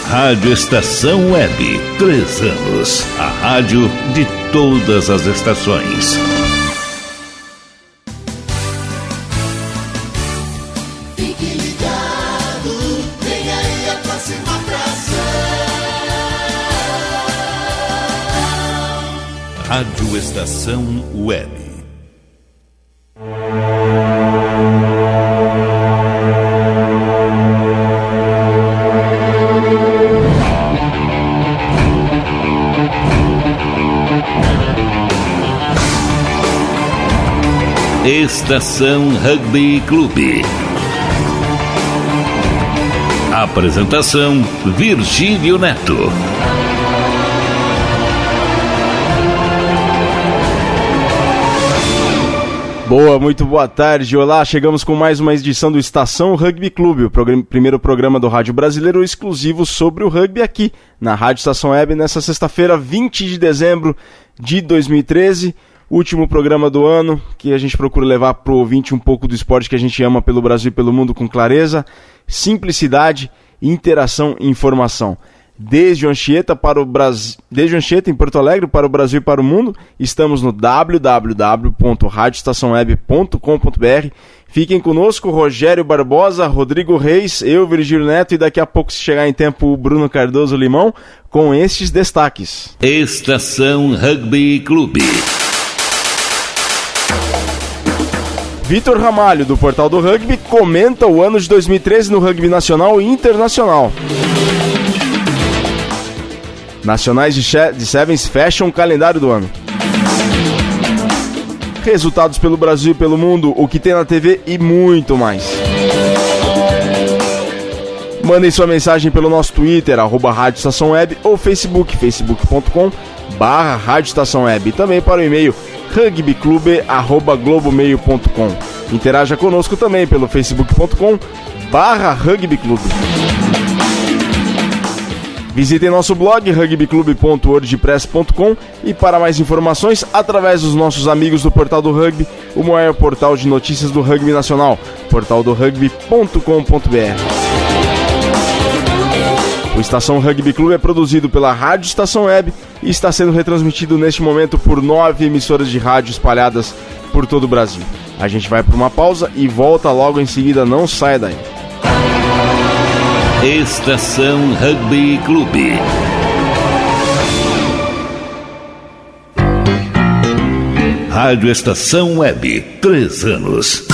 Rádio Estação Web, 3 anos. A rádio de todas as estações. Fique ligado, vem aí a próxima atração. Rádio Estação Web. Estação Rugby Clube. Apresentação: Virgílio Neto. Muito boa tarde, olá, chegamos com mais uma edição do Estação Rugby Clube, o primeiro programa do rádio brasileiro exclusivo sobre o rugby aqui, na Rádio Estação Web, nessa sexta-feira, 20 de dezembro de 2013, último programa do ano, que a gente procura levar para o ouvinte um pouco do esporte que a gente ama pelo Brasil e pelo mundo com clareza, simplicidade, interação e informação. Desde Anchieta em Porto Alegre para o Brasil e para o mundo, estamos no www.radioestaçãoweb.com.br. Fiquem conosco, Rogério Barbosa, Rodrigo Reis, eu, Virgílio Neto e daqui a pouco, se chegar em tempo, o Bruno Cardoso Limão, com estes destaques. Estação Rugby Clube. Vitor Ramalho, do Portal do Rugby, comenta o ano de 2013 no rugby nacional e internacional. Nacionais de Sevens fecham o calendário do ano. Resultados pelo Brasil e pelo mundo, o que tem na TV e muito mais. Mandem sua mensagem pelo nosso Twitter, @Rádio Estação Web, ou facebook.com/Rádio Estação Web, e também para o e-mail rugbyclube@globomeio.com. Interaja conosco também pelo facebook.com/rugbyclube. Visitem nosso blog rugbyclube.wordpress.com e para mais informações, através dos nossos amigos do Portal do Rugby, o maior portal de notícias do rugby nacional, portaldorugby.com.br. O Estação Rugby Clube é produzido pela Rádio Estação Web e está sendo retransmitido neste momento por 9 emissoras de rádio espalhadas por todo o Brasil. A gente vai para uma pausa e volta logo em seguida, não saia daí. Estação Rugby Clube. Rádio Estação Web, 3 anos.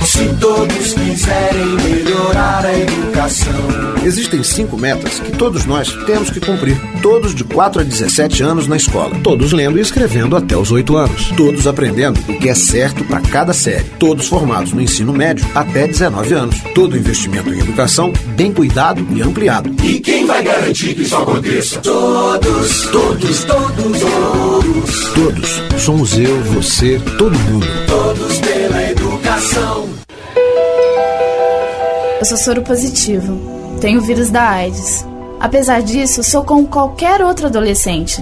Se todos quiserem melhorar a educação. Existem 5 metas que todos nós temos que cumprir. Todos de 4 a 17 anos na escola. Todos lendo e escrevendo até os 8 anos. Todos aprendendo o que é certo para cada série. Todos formados no ensino médio até 19 anos. Todo investimento em educação bem cuidado e ampliado. E quem vai garantir que isso aconteça? Todos, todos, todos, todos. Todos. Somos eu, você, todo mundo. Todos pela educação. Eu sou soro positivo, tenho o vírus da AIDS. Apesar disso, sou como qualquer outro adolescente.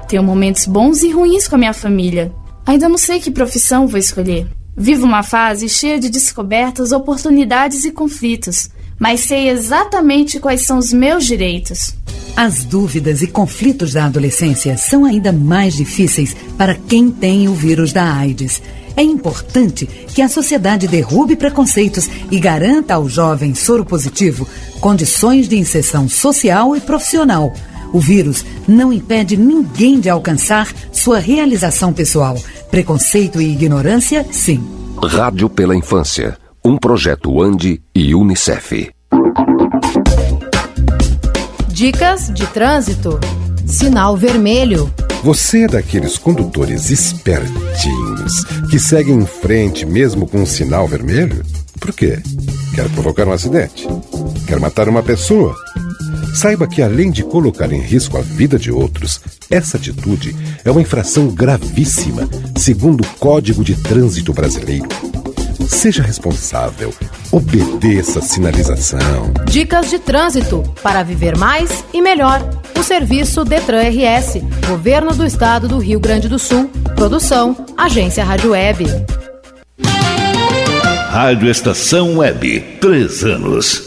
Tenho momentos bons e ruins com a minha família. Ainda não sei que profissão vou escolher. Vivo uma fase cheia de descobertas, oportunidades e conflitos, mas sei exatamente quais são os meus direitos. As dúvidas e conflitos da adolescência são ainda mais difíceis para quem tem o vírus da AIDS. É importante que a sociedade derrube preconceitos e garanta ao jovem soropositivo condições de inserção social e profissional. O vírus não impede ninguém de alcançar sua realização pessoal. Preconceito e ignorância, sim. Rádio pela Infância, um projeto ANDI e Unicef. Dicas de trânsito. Sinal vermelho. Você é daqueles condutores espertinhos que seguem em frente mesmo com um sinal vermelho? Por quê? Quer provocar um acidente? Quer matar uma pessoa? Saiba que, além de colocar em risco a vida de outros, essa atitude é uma infração gravíssima, segundo o Código de Trânsito Brasileiro. Seja responsável. Obedeça a sinalização. Dicas de trânsito para viver mais e melhor. O serviço Detran RS, Governo do Estado do Rio Grande do Sul. Produção, Agência Rádio Web. Rádio Estação Web, 3 anos.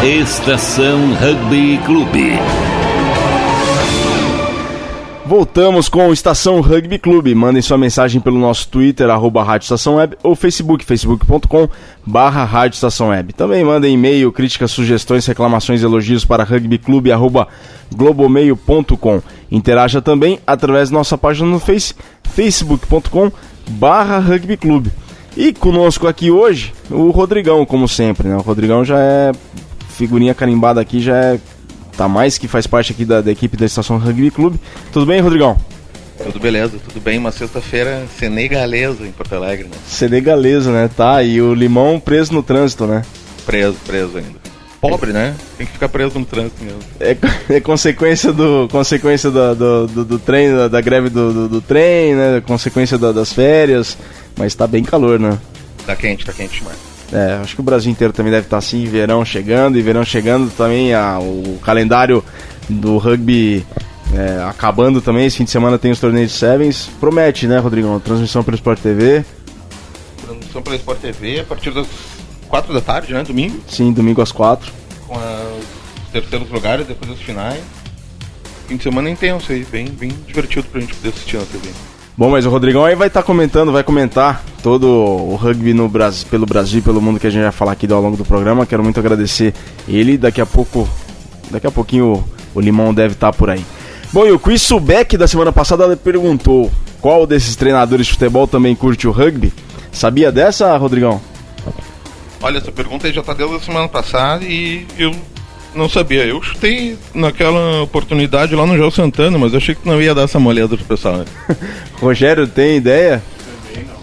Estação Rugby Clube. Voltamos com o Estação Rugby Clube. Mandem sua mensagem pelo nosso Twitter, @Rádio Estação Web, ou facebook.com/Rádio Estação Web. Também mandem e-mail, críticas, sugestões, reclamações, elogios para rugbyclube@globomail.com. Interaja também através da nossa página no Face, facebook.com/rugbyclube. E conosco aqui hoje, o Rodrigão, como sempre, né? O Rodrigão já é figurinha carimbada aqui, tá mais que faz parte aqui da equipe da Estação Rugby Clube. Tudo bem, Rodrigão? Tudo beleza, tudo bem. Uma sexta-feira senegalesa em Porto Alegre, né? Senegalesa, né? Tá, e o Limão preso no trânsito, né? Preso ainda. Pobre, né? Tem que ficar preso no trânsito mesmo. É consequência do trem, da greve do trem, né? Consequência das férias, mas tá bem calor, né? Tá quente demais. Acho que o Brasil inteiro também deve estar assim, verão chegando também, o calendário do rugby acabando também. Esse fim de semana tem os torneios de Sevens. Promete, né, Rodrigão? Transmissão pelo Sport TV. Transmissão pelo Sport TV a partir das 4 da tarde, né? Domingo? Sim, domingo às 4. Com os terceiros lugares, depois os finais. Fim de semana intenso aí, bem divertido pra gente poder assistir na TV. Bom, mas o Rodrigão aí vai comentar todo o rugby no Brasil, pelo Brasil e pelo mundo que a gente vai falar aqui ao longo do programa. Quero muito agradecer ele. Daqui a pouquinho o Limão deve estar por aí. Bom, e o Chris Subeck da semana passada perguntou qual desses treinadores de futebol também curte o rugby. Sabia dessa, Rodrigão? Olha, essa pergunta aí já tá desde a semana passada e eu não sabia. Eu chutei naquela oportunidade lá no João Santana, mas eu achei que não ia dar essa moleza pro pessoal, né? Rogério, tem ideia? Também não.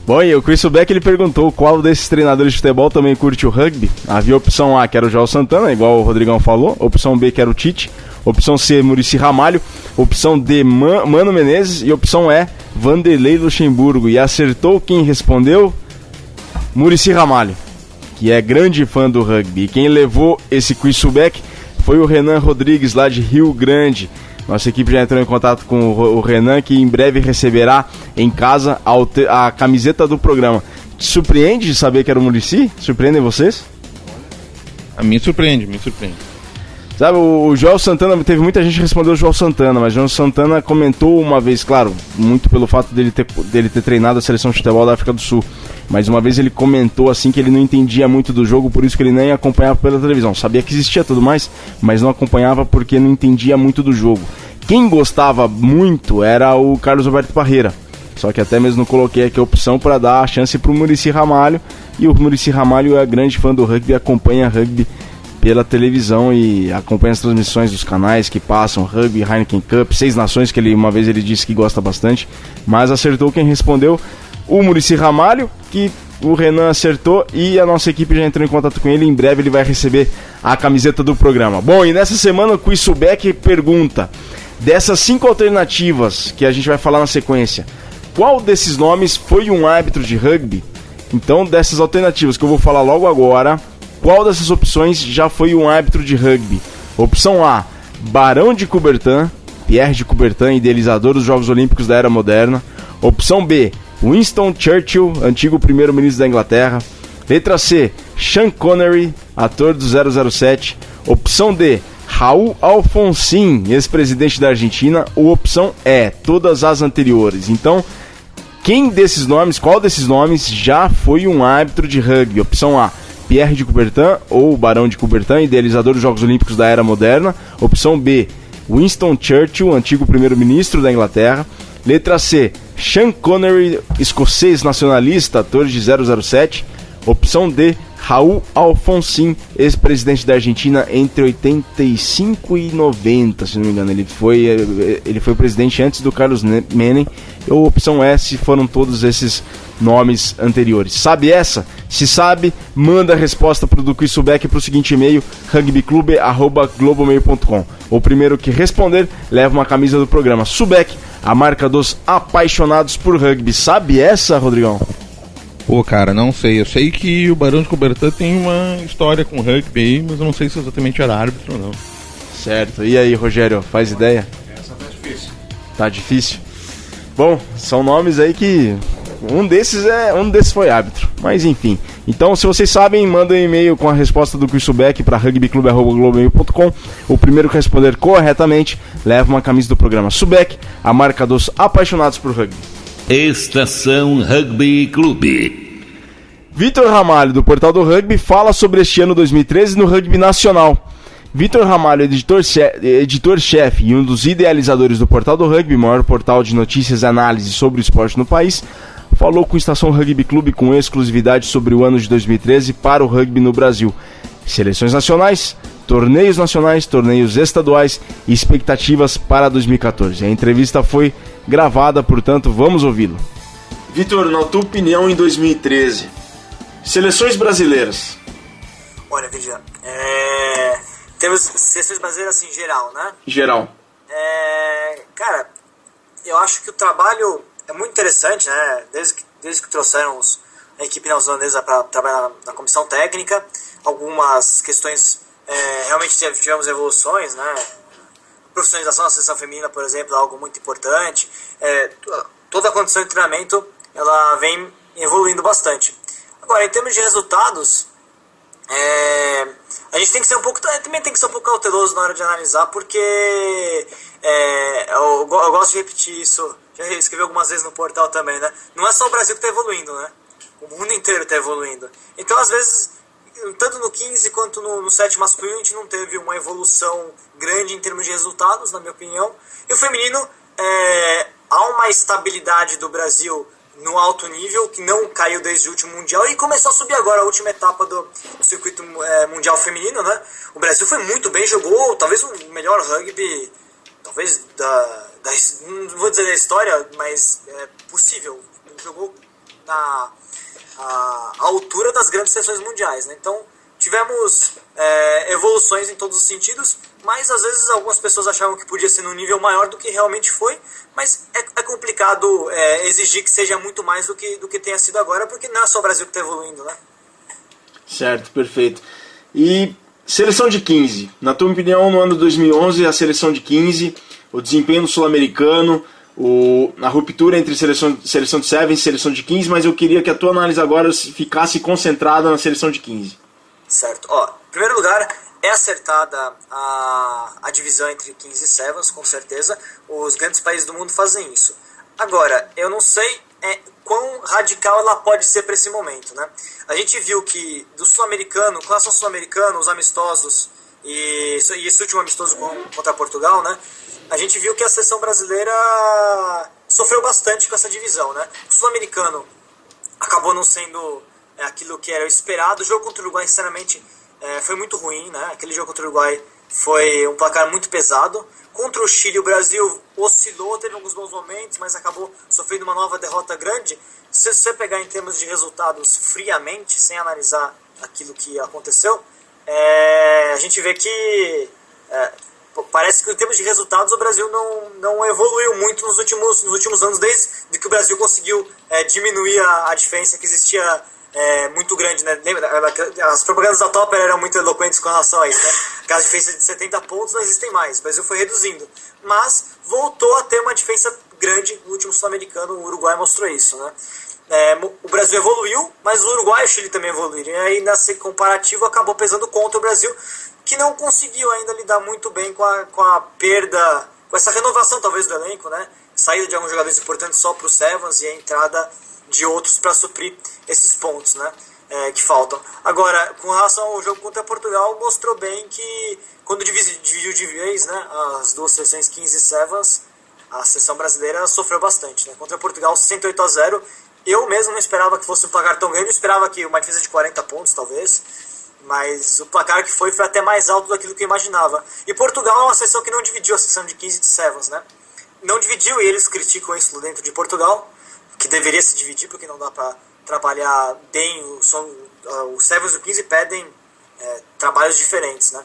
Bom, e o Chris Beck, ele perguntou qual desses treinadores de futebol também curte o rugby. Havia a opção A, que era o João Santana, igual o Rodrigão falou. Opção B, que era o Tite. Opção C, Muricy Ramalho. Opção D, Mano Menezes. E opção E, Vanderlei Luxemburgo. E acertou quem respondeu? Muricy Ramalho, que é grande fã do rugby. E quem levou esse quiz Subeck foi o Renan Rodrigues, lá de Rio Grande. Nossa equipe já entrou em contato com o Renan, que em breve receberá em casa a camiseta do programa. Te surpreende de saber que era o Muricy? Surpreendem vocês? A mim surpreende. Sabe, o João Santana, teve muita gente que respondeu o João Santana, mas o João Santana comentou uma vez, claro, muito pelo fato dele ter treinado a seleção de futebol da África do Sul, mas uma vez ele comentou assim que ele não entendia muito do jogo, por isso que ele nem acompanhava pela televisão. Sabia que existia tudo mais, mas não acompanhava porque não entendia muito do jogo. Quem gostava muito era o Carlos Alberto Parreira, só que até mesmo coloquei aqui a opção para dar a chance para o Muricy Ramalho, e o Muricy Ramalho é grande fã do rugby, acompanha rugby pela televisão e acompanha as transmissões dos canais que passam, Rugby, Heineken Cup, 6 Nações, que uma vez ele disse que gosta bastante, mas acertou quem respondeu, o Muricy Ramalho, que o Renan acertou, e a nossa equipe já entrou em contato com ele. Em breve ele vai receber a camiseta do programa. Bom, e nessa semana o Quiz Subeck pergunta, dessas 5 alternativas que a gente vai falar na sequência, qual desses nomes foi um árbitro de rugby? Então, dessas alternativas que eu vou falar logo agora, qual dessas opções já foi um árbitro de rugby? Opção A, Barão de Coubertin, Pierre de Coubertin, idealizador dos Jogos Olímpicos da Era Moderna. Opção B, Winston Churchill, antigo primeiro-ministro da Inglaterra. Letra C, Sean Connery, ator do 007. Opção D, Raul Alfonsín, ex-presidente da Argentina. Ou opção E, todas as anteriores. Então, qual desses nomes já foi um árbitro de rugby? Opção A, Pierre de Coubertin ou Barão de Coubertin, idealizador dos Jogos Olímpicos da Era Moderna. Opção B, Winston Churchill, antigo primeiro-ministro da Inglaterra. Letra C, Sean Connery, escocês nacionalista, ator de 007. Opção D, Raul Alfonsín, ex-presidente da Argentina entre 85 e 90, se não me engano. Ele foi presidente antes do Carlos Menem. Ou opção S, foram todos esses nomes anteriores. Sabe essa? Se sabe, manda a resposta para o Quiz Subeck para o seguinte e-mail, rugbyclube@globomail.com. O primeiro que responder leva uma camisa do programa. Subeck, a marca dos apaixonados por rugby. Sabe essa, Rodrigão? Pô, cara, não sei. Eu sei que o Barão de Coubertin tem uma história com rugby aí, mas eu não sei se exatamente era árbitro ou não. Certo. E aí, Rogério, faz ideia? Essa tá difícil. Tá difícil? Bom, são nomes aí que Um desses foi árbitro, mas enfim. Então, se vocês sabem, mandem um e-mail com a resposta do quiz Subec para rugbyclub@globoemail.com. O primeiro que responder corretamente leva uma camisa do programa Subec, a marca dos apaixonados por rugby. Estação Rugby Clube. Vitor Ramalho, do Portal do Rugby, fala sobre este ano 2013 no rugby nacional. Vitor Ramalho, editor-chefe e um dos idealizadores do Portal do Rugby, maior portal de notícias e análise sobre o esporte no país, falou com a Estação Rugby Clube com exclusividade sobre o ano de 2013 para o rugby no Brasil. Seleções nacionais, torneios nacionais, torneios estaduais e expectativas para 2014. A entrevista foi gravada, portanto, vamos ouvi-lo. Vitor, na tua opinião, em 2013, seleções brasileiras? Olha, veja, temos seleções brasileiras assim, geral, né? Geral. Cara, eu acho que o trabalho é muito interessante, né? Desde que trouxeram a equipe neozelandesa para trabalhar na comissão técnica, algumas questões, realmente tivemos evoluções, né? A profissionalização da seleção feminina, por exemplo, é algo muito importante. Toda a condição de treinamento, ela vem evoluindo bastante. Agora, em termos de resultados, a gente também tem que ser um pouco cauteloso na hora de analisar, porque eu gosto de repetir isso, já escrevi algumas vezes no portal também, né? Não é só o Brasil que está evoluindo, né? O mundo inteiro está evoluindo. Então, às vezes, tanto no 15 quanto no 7 masculino, a gente não teve uma evolução grande em termos de resultados, na minha opinião. E o feminino, há uma estabilidade do Brasil no alto nível, que não caiu desde o último Mundial e começou a subir agora, a última etapa do circuito mundial feminino, né? O Brasil foi muito bem, jogou talvez o melhor rugby, talvez não vou dizer da história, mas possível. Jogou na altura das grandes seleções mundiais, né? Então tivemos evoluções em todos os sentidos, mas às vezes algumas pessoas achavam que podia ser num nível maior do que realmente foi, mas é complicado exigir que seja muito mais do que tenha sido agora, porque não é só o Brasil que está evoluindo, né? Certo, perfeito. E seleção de 15, na tua opinião, no ano de 2011, a seleção de 15, o desempenho sul-americano, a ruptura entre seleção de 7 e seleção de 15, mas eu queria que a tua análise agora ficasse concentrada na seleção de 15. Certo. Em primeiro lugar, é acertada a divisão entre 15 e 7, com certeza. Os grandes países do mundo fazem isso. Agora, eu não sei quão radical ela pode ser para esse momento, né? A gente viu que do sul-americano, com relação ao sul-americano, os amistosos e esse último amistoso contra Portugal, né? A gente viu que a seleção brasileira sofreu bastante com essa divisão, né? O sul-americano acabou não sendo aquilo que era esperado. O jogo contra o Uruguai, sinceramente, foi muito ruim, né? Aquele jogo contra o Uruguai foi um placar muito pesado. Contra o Chile, o Brasil oscilou, teve alguns bons momentos, mas acabou sofrendo uma nova derrota grande. Se você pegar em termos de resultados friamente, sem analisar aquilo que aconteceu, a gente vê que parece que em termos de resultados o Brasil não evoluiu muito nos últimos anos, desde que o Brasil conseguiu diminuir a diferença que existia muito grande, né? Lembra? As propagandas da Topper eram muito eloquentes com relação a isso, né? Aquelas diferenças de 70 pontos não existem mais, o Brasil foi reduzindo, mas voltou a ter uma diferença grande no último sul-americano. O Uruguai mostrou isso, né? O Brasil evoluiu, mas o Uruguai e o Chile também evoluíram, e aí nesse comparativo acabou pesando contra o Brasil, que não conseguiu ainda lidar muito bem com a perda, com essa renovação talvez do elenco, né? Saída de alguns jogadores importantes só para os Sevens e a entrada de outros para suprir esses pontos, né, que faltam. Agora, com relação ao jogo contra Portugal, mostrou bem que quando dividiu de vez, né, as duas seleções 15 e 7, a seleção brasileira sofreu bastante, né? Contra Portugal 68-0, eu mesmo não esperava que fosse um placar tão grande, eu esperava que uma diferença de 40 pontos talvez, mas o placar que foi até mais alto daquilo que eu imaginava. E Portugal é uma seleção que não dividiu a seleção de 15 e de 7, né? Não dividiu, e eles criticam isso dentro de Portugal, que deveria se dividir, porque não dá para trabalhar bem. O 7 e o 15 pedem trabalhos diferentes, né?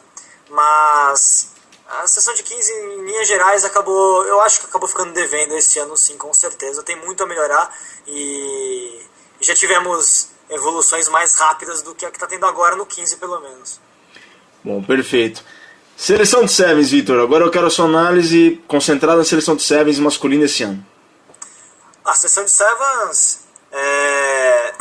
Mas a sessão de 15, em linhas gerais, eu acho que acabou ficando devendo esse ano, sim, com certeza. Tem muito a melhorar e já tivemos evoluções mais rápidas do que a que está tendo agora no 15, pelo menos. Bom, perfeito. Seleção de 7, Vitor. Agora eu quero a sua análise concentrada na seleção de 7 masculina esse ano. A seleção de 7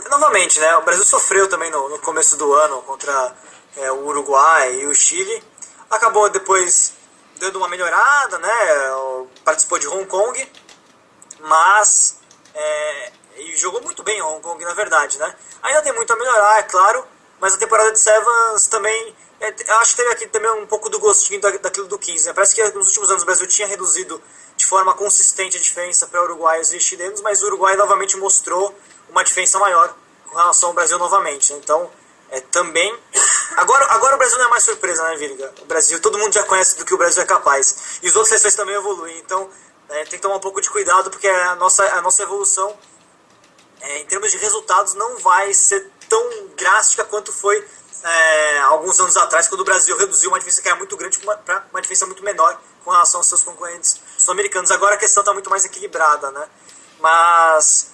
Novamente, né, o Brasil sofreu também no começo do ano contra o Uruguai e o Chile. Acabou depois dando uma melhorada, né, participou de Hong Kong, mas e jogou muito bem Hong Kong, na verdade, né. Ainda tem muito a melhorar, é claro, mas a temporada de Sevens também, eu acho que teve aqui também um pouco do gostinho daquilo do 15, né. Parece que nos últimos anos o Brasil tinha reduzido de forma consistente a diferença para uruguaios e chilenos, mas o Uruguai novamente mostrou uma diferença maior com relação ao Brasil novamente, né? Então, também... Agora o Brasil não é mais surpresa, né, Virga? O Brasil, todo mundo já conhece do que o Brasil é capaz. E os outros seleções também evoluem. Então, tem que tomar um pouco de cuidado, porque a nossa evolução, em termos de resultados, não vai ser tão drástica quanto foi alguns anos atrás, quando o Brasil reduziu uma diferença que era muito grande para uma diferença muito menor com relação aos seus concorrentes sul-americanos. Agora a questão está muito mais equilibrada, né? Mas...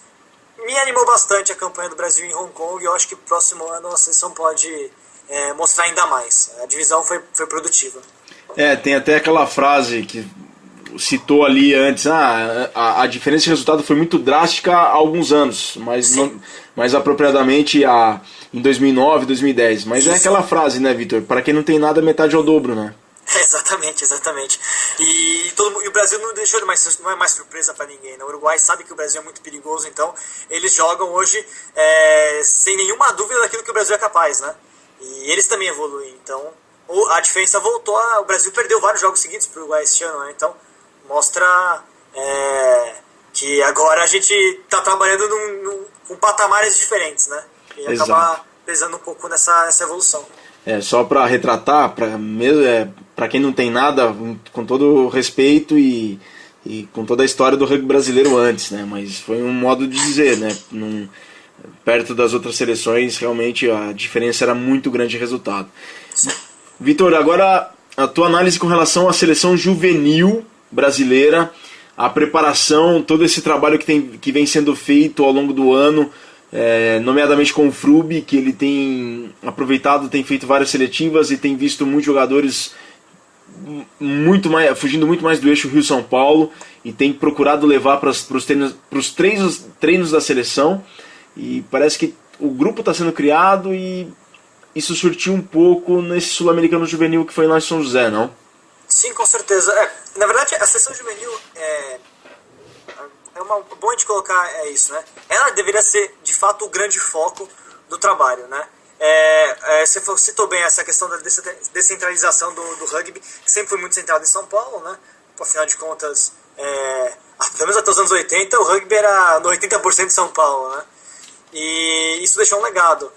me animou bastante a campanha do Brasil em Hong Kong e eu acho que próximo ano a seleção pode mostrar ainda mais. A divisão foi produtiva. Tem até aquela frase que citou ali antes, a diferença de resultado foi muito drástica há alguns anos, mas mais apropriadamente em 2009, 2010. Mas isso. É aquela frase, né, Vitor? Para quem não tem nada, metade é o dobro, né? Exatamente. E o Brasil não é mais surpresa para ninguém, né? O Uruguai sabe que o Brasil é muito perigoso, então eles jogam hoje sem nenhuma dúvida daquilo que o Brasil é capaz, né? E eles também evoluem, então a diferença voltou, o Brasil perdeu vários jogos seguidos para o Uruguai este ano, né? Então mostra que agora a gente está trabalhando com patamares diferentes, né? E acaba pesando um pouco nessa evolução. Só para retratar, para quem não tem nada, com todo respeito e com toda a história do rugby brasileiro antes, né? Mas foi um modo de dizer, né? Perto das outras seleções, realmente a diferença era muito grande de resultado. Vitor, agora a tua análise com relação à seleção juvenil brasileira, a preparação, todo esse trabalho que vem sendo feito ao longo do ano, nomeadamente com o Frube, que ele tem aproveitado, tem feito várias seletivas e tem visto muitos jogadores fugindo muito mais do eixo Rio-São Paulo e tem procurado levar para os treinos da seleção, e parece que o grupo está sendo criado e isso surtiu um pouco nesse sul-americano juvenil que foi lá em São José, não? Sim, com certeza. Na verdade, a seleção juvenil bom a gente colocar isso, né? Ela deveria ser, de fato, o grande foco do trabalho, né? Você citou bem essa questão da descentralização do rugby, que sempre foi muito centrado em São Paulo, né? Afinal de contas, pelo menos até os anos 80, o rugby era no 80% de São Paulo, né? E isso deixou um legado.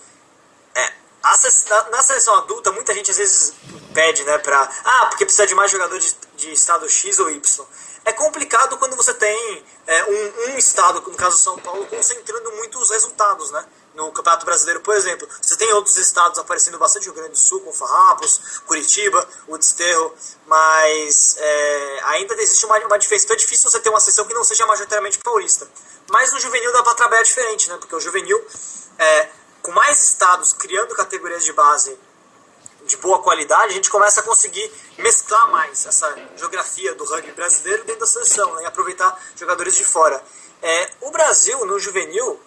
Na seleção adulta, muita gente às vezes pede, né, porque precisa de mais jogadores de estado X ou Y. É complicado quando você tem um estado, no caso São Paulo, concentrando muitos resultados, né? No Campeonato Brasileiro, por exemplo. Você tem outros estados aparecendo bastante, Rio Grande do Sul, com Farrapos, Curitiba, o Desterro, mas ainda existe uma diferença. Então é difícil você ter uma seleção que não seja majoritariamente paulista. Mas no juvenil dá para trabalhar diferente, né? Porque o juvenil, com mais estados criando categorias de base de boa qualidade, a gente começa a conseguir mesclar mais essa geografia do rugby brasileiro dentro da seleção, né, e aproveitar jogadores de fora. O Brasil, no juvenil,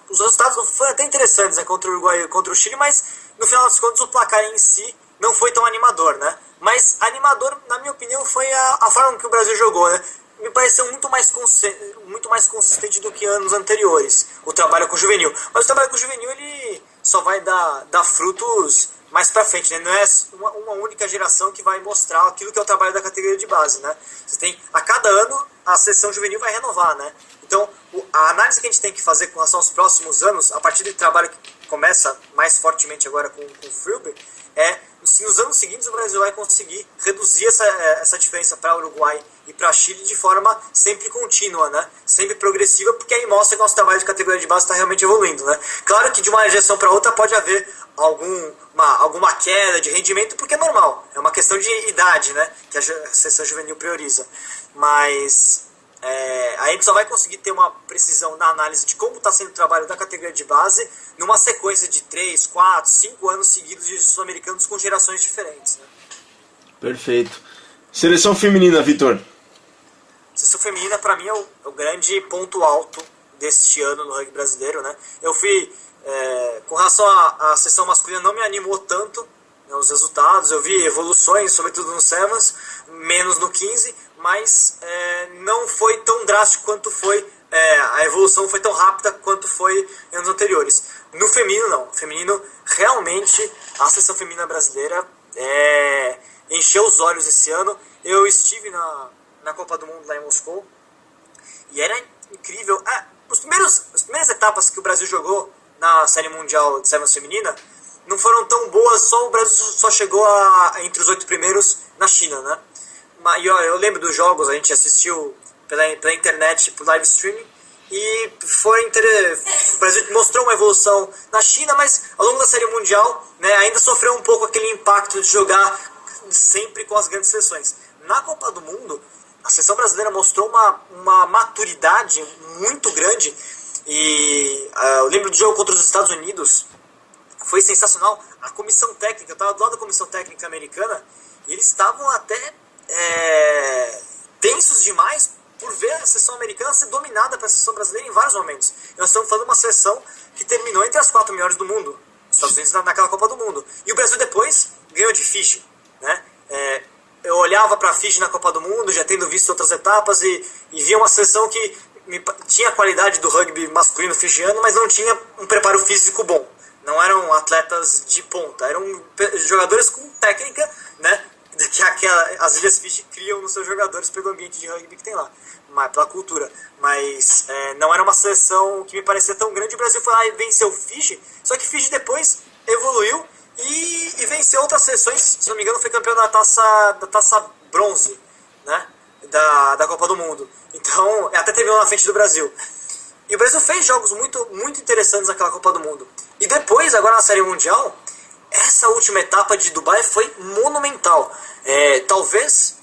os resultados foram até interessantes, né, contra o Uruguai e contra o Chile, mas no final das contas o placar em si não foi tão animador, né? Mas animador, na minha opinião, foi a forma que o Brasil jogou, né? Me pareceu muito mais consistente do que anos anteriores, o trabalho com o juvenil. Mas o trabalho com o juvenil, ele só vai dar frutos mais pra frente, né? Não é uma única geração que vai mostrar aquilo que é o trabalho da categoria de base, né? Você tem, a cada ano, a seleção juvenil vai renovar, né? Então, a análise que a gente tem que fazer com relação aos próximos anos, a partir do trabalho que começa mais fortemente agora com o Frube, se nos anos seguintes o Brasil vai conseguir reduzir essa diferença para o Uruguai e para Chile de forma sempre contínua, né? Sempre progressiva, porque aí mostra que o nosso trabalho de categoria de base está realmente evoluindo, né? Claro que de uma geração para outra pode haver alguma queda de rendimento, porque é normal, é uma questão de idade, né? Que a seleção juvenil prioriza, mas a gente só vai conseguir ter uma precisão na análise de como está sendo o trabalho da categoria de base numa sequência de 3, 4, 5 anos seguidos de sul-americanos com gerações diferentes, né? Perfeito. Seleção feminina, Vitor. seleção feminina, para mim, é o grande ponto alto deste ano no rugby brasileiro, né? Eu fui, com relação à seleção masculina, não me animou tanto, né, os resultados. Eu vi evoluções, sobretudo no Sevens, menos no 15, mas não foi tão drástico quanto foi, a evolução foi tão rápida quanto foi em anos anteriores. No feminino, não. No feminino, realmente, a seleção feminina brasileira encheu os olhos esse ano. Eu estive na Copa do Mundo lá em Moscou e era incrível. As primeiras etapas que o Brasil jogou na Série Mundial de Sevens feminina não foram tão boas, o Brasil só chegou entre os 8 primeiros na China, né? E eu lembro dos jogos, a gente assistiu pela internet, por live streaming, e o Brasil mostrou uma evolução na China, mas ao longo da Série Mundial, né, ainda sofreu um pouco aquele impacto de jogar sempre com as grandes seleções. Na Copa do Mundo, a seleção brasileira mostrou uma maturidade muito grande, e eu lembro do jogo contra os Estados Unidos, foi sensacional. A comissão técnica, eu estava do lado da comissão técnica americana, e eles estavam até tensos demais por ver a seleção americana ser dominada pela seleção brasileira em vários momentos. Nós estamos falando de uma seleção que terminou entre as 4 melhores do mundo, os Estados Unidos naquela Copa do Mundo. E o Brasil depois ganhou de Fiji, né? Eu olhava para a Fiji na Copa do Mundo, já tendo visto outras etapas, e via uma seleção que tinha a qualidade do rugby masculino fijiano, mas não tinha um preparo físico bom. Não eram atletas de ponta, eram jogadores com técnica, né, que as Ilhas Fiji criam nos seus jogadores pelo ambiente de rugby que tem lá, pela cultura. Mas não era uma seleção que me parecia tão grande. O Brasil foi lá e venceu Fiji, só que Fiji depois evoluiu e venceu outras seleções. Se não me engano, foi campeão da taça bronze, né, da Copa do Mundo. Então, até terminou na frente do Brasil. E o Brasil fez jogos muito, muito interessantes naquela Copa do Mundo. E depois, agora na Série Mundial, essa última etapa de Dubai foi monumental. Talvez,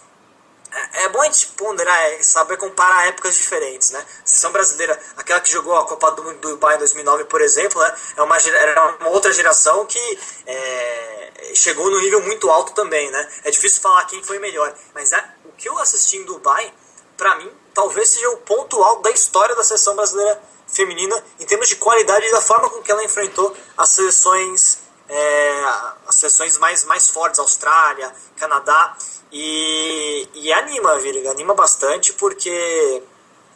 é bom a gente ponderar, saber comparar épocas diferentes, né? A seleção brasileira, aquela que jogou a Copa do Mundo do Dubai em 2009, por exemplo, né, era uma outra geração que chegou no nível muito alto também, né? É difícil falar quem foi melhor, mas o que eu assisti em Dubai, para mim, talvez seja o ponto alto da história da seleção brasileira feminina, em termos de qualidade e da forma com que ela enfrentou as seleções mais fortes, Austrália, Canadá, e anima bastante, porque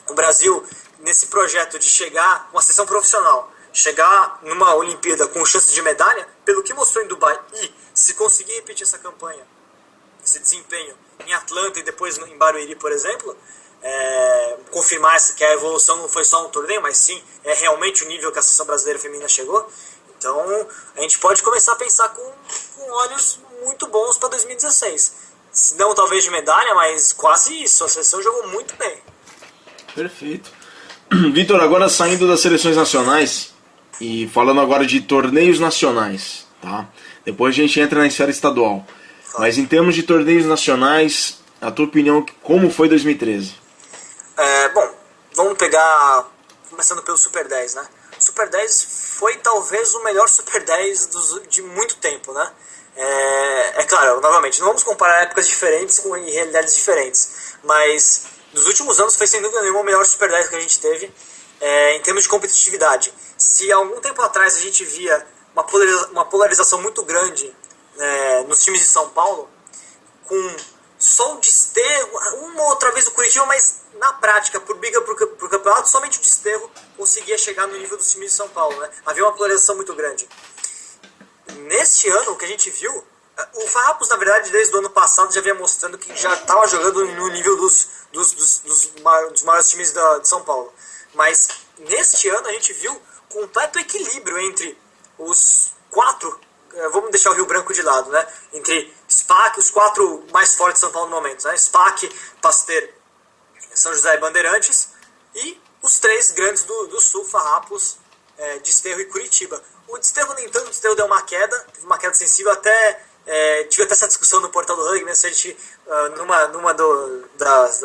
o Brasil, nesse projeto de chegar com uma seleção profissional, chegar numa Olimpíada com chance de medalha, pelo que mostrou em Dubai, e se conseguir repetir essa campanha, esse desempenho em Atlanta e depois em Barueri, por exemplo, confirmar que a evolução não foi só um torneio, mas sim realmente o nível que a seleção brasileira feminina chegou. Então a gente pode começar a pensar com olhos muito bons para 2016. Se não talvez de medalha, mas quase isso. A seleção jogou muito bem. Perfeito. Vitor, agora saindo das seleções nacionais e falando agora de torneios nacionais, tá? Depois a gente entra na esfera estadual. Claro. Mas em termos de torneios nacionais, a tua opinião, como foi 2013? Bom, vamos pegar, começando pelo Super 10, né? O Super 10 foi talvez o melhor Super 10 de muito tempo, né? Claro, novamente, não vamos comparar épocas diferentes com realidades diferentes, mas nos últimos anos foi sem dúvida nenhuma o melhor Super 10 que a gente teve em termos de competitividade. Se há algum tempo atrás a gente via uma polarização muito grande nos times de São Paulo, com só o Desterro, uma ou outra vez o Curitiba, mas na prática, por briga pro campeonato, somente o Desterro conseguia chegar no nível dos times de São Paulo, né? Havia uma polarização muito grande. Neste ano, o que a gente viu, o Farrapos, na verdade, desde o ano passado já vinha mostrando que já estava jogando no nível dos maiores times de São Paulo. Mas neste ano a gente viu completo equilíbrio entre os 4, vamos deixar o Rio Branco de lado, né? Entre SPAC, os 4 mais fortes de São Paulo no momento, né? SPAC, Pasteur, São José e Bandeirantes, e os 3 grandes do Sul, Farrapos, Desterro e Curitiba. O Desterro, nem tanto, o Desterro deu uma queda, teve uma queda sensível, tive até essa discussão no portal do Rugby, né? Se a gente, numa das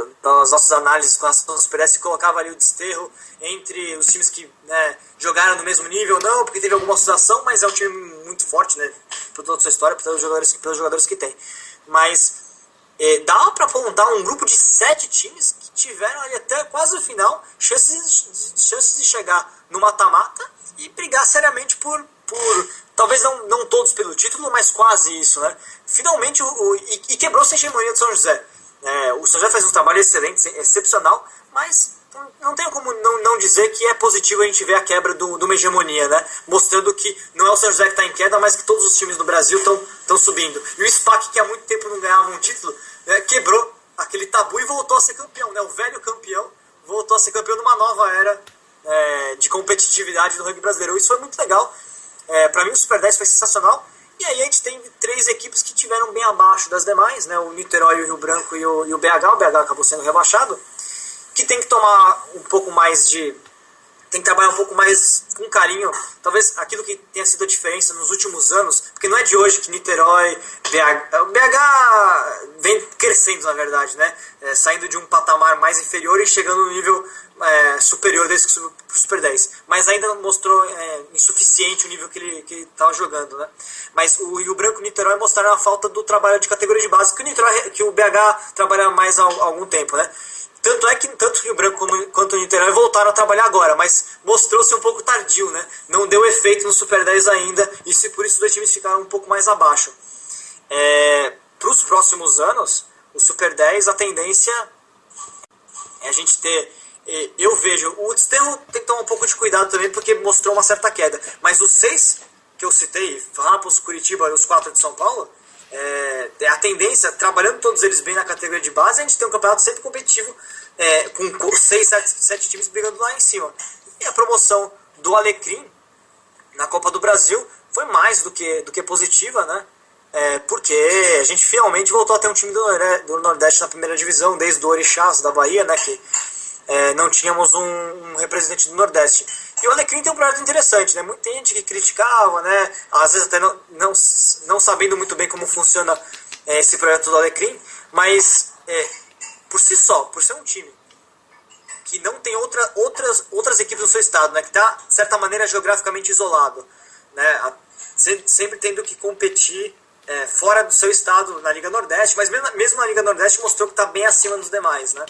nossas análises com a Super 10, colocava ali o Desterro entre os times que, né, jogaram no mesmo nível, não, porque teve alguma oscilação, mas é um time muito forte, né, por toda a sua história, pelos jogadores que tem. Mas dá para apontar um grupo de 7 times que tiveram ali até quase o final chances de chegar no mata-mata e brigar seriamente por talvez não todos pelo título, mas quase isso, né? Finalmente, e quebrou-se a hegemonia do São José. O São José faz um trabalho excelente, excepcional, mas não tem como não dizer que é positivo a gente ver a quebra de uma hegemonia, né? Mostrando que não é o São José que está em queda, mas que todos os times no Brasil estão subindo. E o SPAC, que há muito tempo não ganhava um título, quebrou aquele tabu e voltou a ser campeão, né? O velho campeão voltou a ser campeão numa nova era de competitividade do rugby brasileiro. Isso foi muito legal. Para mim o Super 10 foi sensacional. E aí a gente tem 3 equipes que tiveram bem abaixo das demais, né? O Niterói, o Rio Branco e o BH. O BH acabou sendo rebaixado, que tem que tomar um pouco mais tem que trabalhar um pouco mais com carinho, talvez aquilo que tenha sido a diferença nos últimos anos, porque não é de hoje que Niterói, BH vem crescendo, na verdade, né? Saindo de um patamar mais inferior e chegando no nível superior desde que subiu para o Super 10, mas ainda mostrou insuficiente o nível que ele estava jogando, né? Mas o Rio Branco e o Niterói mostraram a falta do trabalho de categoria de base que o BH trabalha mais há algum tempo, né? Tanto é que tanto o Rio Branco quanto o Niterói voltaram a trabalhar agora, mas mostrou-se um pouco tardio, né? Não deu efeito no Super 10 ainda, e por isso os 2 times ficaram um pouco mais abaixo. Para os próximos anos, o Super 10, a tendência é a gente ter... Eu vejo, o Desterro tem que tomar um pouco de cuidado também, porque mostrou uma certa queda. Mas os 6 que eu citei, Farrapos, Curitiba e os 4 de São Paulo, a tendência, trabalhando todos eles bem na categoria de base, a gente tem um campeonato sempre competitivo, com 6, 7 times brigando lá em cima. E a promoção do Alecrim na Copa do Brasil foi mais do que positiva, né? Porque a gente finalmente voltou a ter um time do Nordeste na primeira divisão, desde o Orixás da Bahia, né? Que não tínhamos um representante do Nordeste. E o Alecrim tem um projeto interessante, né? Muita gente que criticava, né? Às vezes até não sabendo muito bem como funciona esse projeto do Alecrim, mas por si só, por ser um time que não tem outras equipes no seu estado, né? Que está, de certa maneira, geograficamente isolado, né? Sempre tendo que competir fora do seu estado na Liga Nordeste, mas mesmo na Liga Nordeste mostrou que está bem acima dos demais, né?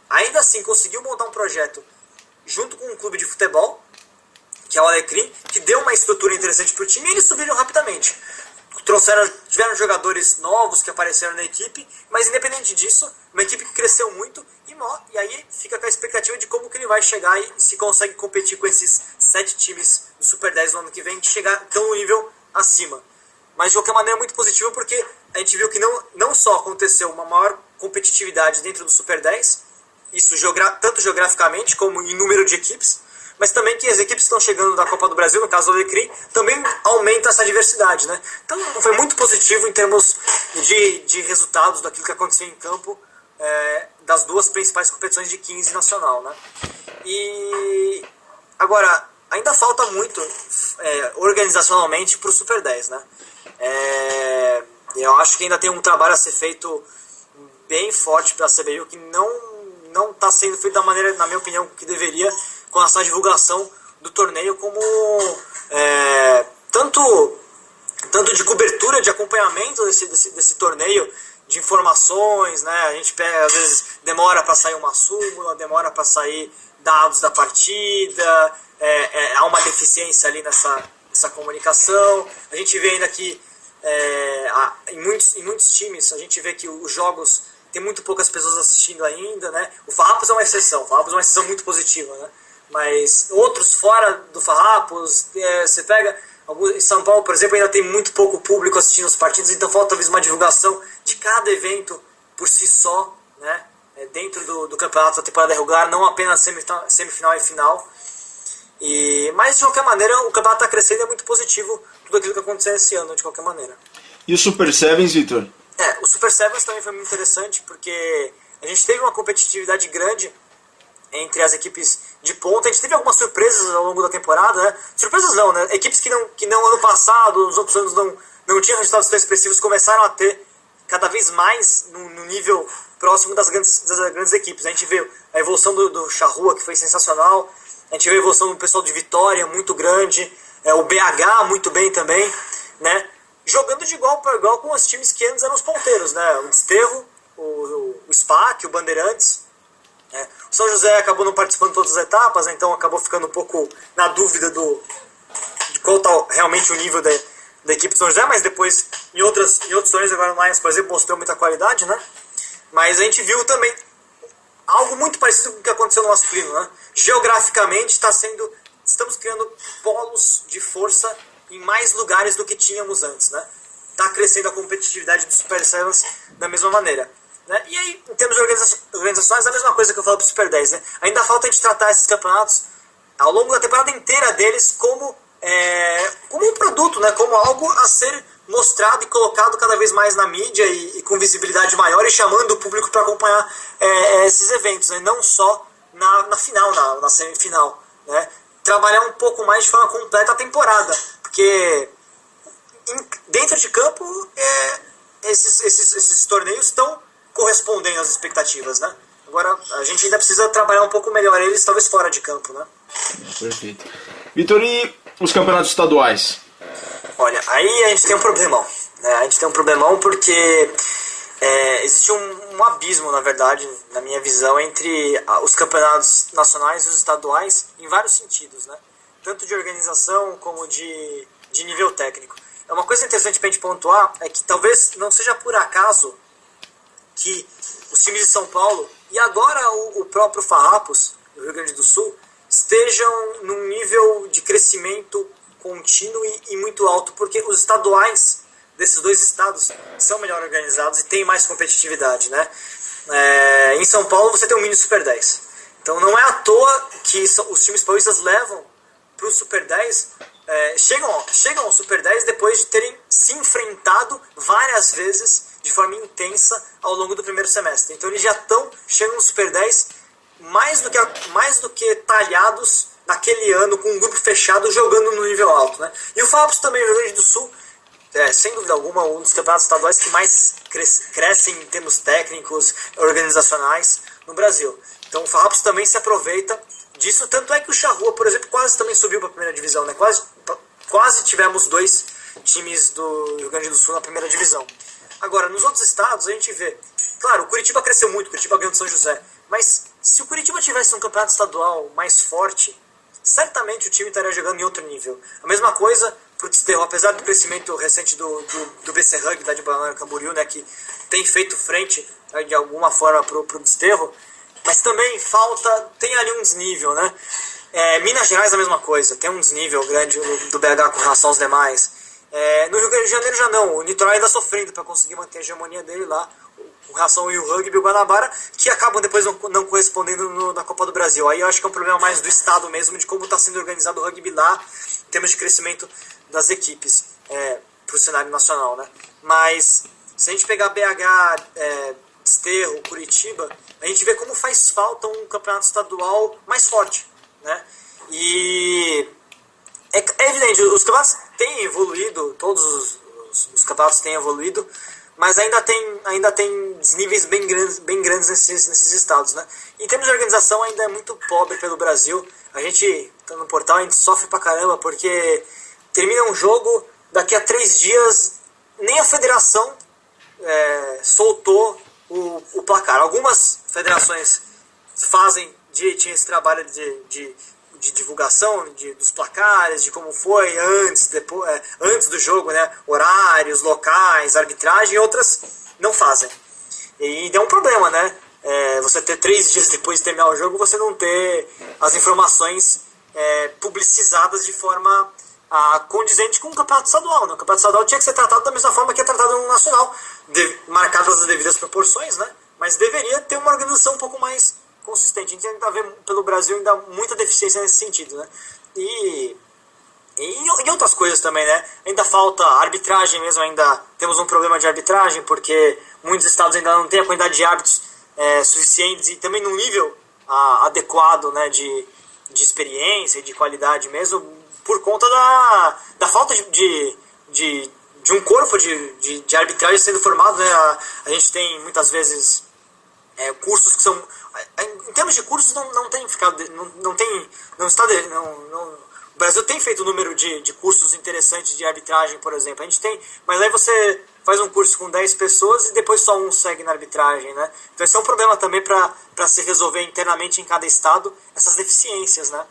Ainda assim conseguiu montar um projeto junto com um clube de futebol, que é o Alecrim, que deu uma estrutura interessante para o time, e eles subiram rapidamente. Tiveram jogadores novos que apareceram na equipe, mas independente disso, uma equipe que cresceu muito, e aí fica com a expectativa de como que ele vai chegar e se consegue competir com esses 7 times do Super 10 no ano que vem, de chegar tão um nível acima. Mas de qualquer maneira é muito positivo, porque a gente viu que não só aconteceu uma maior competitividade dentro do Super 10, isso tanto geograficamente como em número de equipes, mas também que as equipes que estão chegando da Copa do Brasil, no caso do Alecrim, também aumenta essa diversidade, né? Então foi muito positivo em termos de resultados daquilo que aconteceu em campo, das 2 principais competições de 15 nacional, né? E agora, ainda falta muito organizacionalmente para o Super 10, né? Eu acho que ainda tem um trabalho a ser feito bem forte pela CBU, que não está sendo feito da maneira, na minha opinião, que deveria, com essa divulgação do torneio, como tanto de cobertura, de acompanhamento desse torneio, de informações, né? A gente às vezes demora para sair uma súmula, demora para sair dados da partida, há uma deficiência ali nessa comunicação. A gente vê ainda que em muitos times a gente vê que os jogos tem muito poucas pessoas assistindo ainda, né? O Farrapos é uma exceção, muito positiva, né? Mas outros fora do Farrapos, você pega em São Paulo, por exemplo, ainda tem muito pouco público assistindo os partidos, então falta talvez uma divulgação de cada evento por si só, né? Dentro do campeonato da temporada regular, não apenas semifinal e final. Mas de qualquer maneira o campeonato está crescendo e é muito positivo tudo aquilo que aconteceu esse ano, de qualquer maneira. E o Super Sevens, Vitor? O Super Sevens também foi muito interessante, porque a gente teve uma competitividade grande entre as equipes de ponta. A gente teve algumas surpresas ao longo da temporada, né? Surpresas não, né? Equipes que não ano passado, nos outros anos não tinham resultados tão expressivos, começaram a ter cada vez mais no nível próximo das grandes equipes. A gente vê a evolução do Charrua, que foi sensacional. A gente vê a evolução do pessoal de Vitória, muito grande. O BH, muito bem também, né? jogando de igual para igual com os times que antes eram os ponteiros, né? O Desterro, o SPAC, o Bandeirantes. O São José acabou não participando de todas as etapas, né? Então acabou ficando um pouco na dúvida de qual tá realmente o nível da equipe de São José, mas depois em outros torneios, agora no Lions, por exemplo, mostrou muita qualidade, né? Mas a gente viu também algo muito parecido com o que aconteceu no masculino, né? Geograficamente estamos criando polos de força em mais lugares do que tínhamos antes, né? Está crescendo a competitividade do Super Sevens da mesma maneira, né? E aí, em termos de organizações, a mesma coisa que eu falo para o Super 10, né? Ainda falta a gente tratar esses campeonatos ao longo da temporada inteira deles como um produto, né? Como algo a ser mostrado e colocado cada vez mais na mídia e com visibilidade maior e chamando o público para acompanhar esses eventos, né? Não só na final, na semifinal, né? Trabalhar um pouco mais de forma completa a temporada, porque dentro de campo esses torneios estão correspondendo às expectativas, né? Agora a gente ainda precisa trabalhar um pouco melhor eles, talvez fora de campo, né? Perfeito. Vitor, e os campeonatos estaduais? Olha, aí a gente tem um problemão, né? A gente tem um problemão porque existe um abismo, na verdade, na minha visão, entre os campeonatos nacionais e os estaduais em vários sentidos, né? Tanto de organização como de nível técnico. Uma coisa interessante para a gente pontuar é que talvez não seja por acaso que os times de São Paulo e agora o próprio Farrapos, do Rio Grande do Sul, estejam num nível de crescimento contínuo e muito alto, porque os estaduais desses dois estados são melhor organizados e têm mais competitividade, né? Em São Paulo você tem um mini Super 10. Então não é à toa que os times paulistas levam para o Super 10, chegam ao Super 10 depois de terem se enfrentado várias vezes de forma intensa ao longo do primeiro semestre. Então eles já chegam no Super 10 mais do que talhados naquele ano com um grupo fechado jogando no nível alto, né? E o Farrapos também, o Rio Grande do Sul, sem dúvida alguma, um dos campeonatos estaduais que mais crescem em termos técnicos, organizacionais no Brasil. Então o Farrapos também se aproveita disso, tanto é que o Charrua, por exemplo, quase também subiu para a primeira divisão, né? Quase tivemos 2 times do Rio Grande do Sul na primeira divisão. Agora, nos outros estados a gente vê, claro, o Curitiba cresceu muito, o Curitiba ganhou do São José, mas se o Curitiba tivesse um campeonato estadual mais forte, certamente o time estaria jogando em outro nível. A mesma coisa para o Desterro, apesar do crescimento recente do BC Rugby, da de Balneário Camboriú, né, que tem feito frente de alguma forma para o Desterro, mas também tem ali um desnível, né? Minas Gerais a mesma coisa, tem um desnível grande do BH com relação aos demais. No Rio Grande de Janeiro já não, o Litoral ainda sofrendo para conseguir manter a hegemonia dele lá, com relação ao Rugby e o Guanabara, que acabam depois não correspondendo na Copa do Brasil. Aí eu acho que é um problema mais do Estado mesmo, de como está sendo organizado o rugby lá, em termos de crescimento das equipes para o cenário nacional, né? Mas se a gente pegar BH, Desterro, Curitiba, a gente vê como faz falta um campeonato estadual mais forte, né? E é evidente, os campeonatos têm evoluído, todos os campeonatos têm evoluído, mas ainda tem desníveis bem grandes nesses estados, né? Em termos de organização ainda é muito pobre pelo Brasil. A gente, no portal, a gente sofre pra caramba, porque termina um jogo, daqui a 3 dias nem a federação soltou o placar. Algumas federações fazem direitinho esse trabalho de divulgação dos placares, de como foi antes do jogo, né? Horários, locais, arbitragem, e outras não fazem. E é um problema, né? Você ter 3 dias depois de terminar o jogo, você não ter as informações publicizadas de forma condizente com o campeonato estadual, né? O campeonato estadual tinha que ser tratado da mesma forma que é tratado no nacional, marcadas as devidas proporções, né? Mas deveria ter uma organização um pouco mais consistente. A gente ainda vê pelo Brasil ainda muita deficiência nesse sentido, né? E outras coisas também, né? Ainda falta arbitragem mesmo, ainda temos um problema de arbitragem, porque muitos estados ainda não têm a quantidade de árbitros suficientes e também num nível adequado, né, de experiência e de qualidade mesmo, por conta da falta de um corpo de arbitragem sendo formado, né? A gente tem muitas vezes cursos que são... Em termos de cursos não tem ficado... O Brasil tem feito um número de cursos interessantes de arbitragem, por exemplo. A gente tem, mas aí você faz um curso com 10 pessoas e depois só um segue na arbitragem, né? Então esse é um problema também para se resolver internamente em cada estado, essas deficiências, né?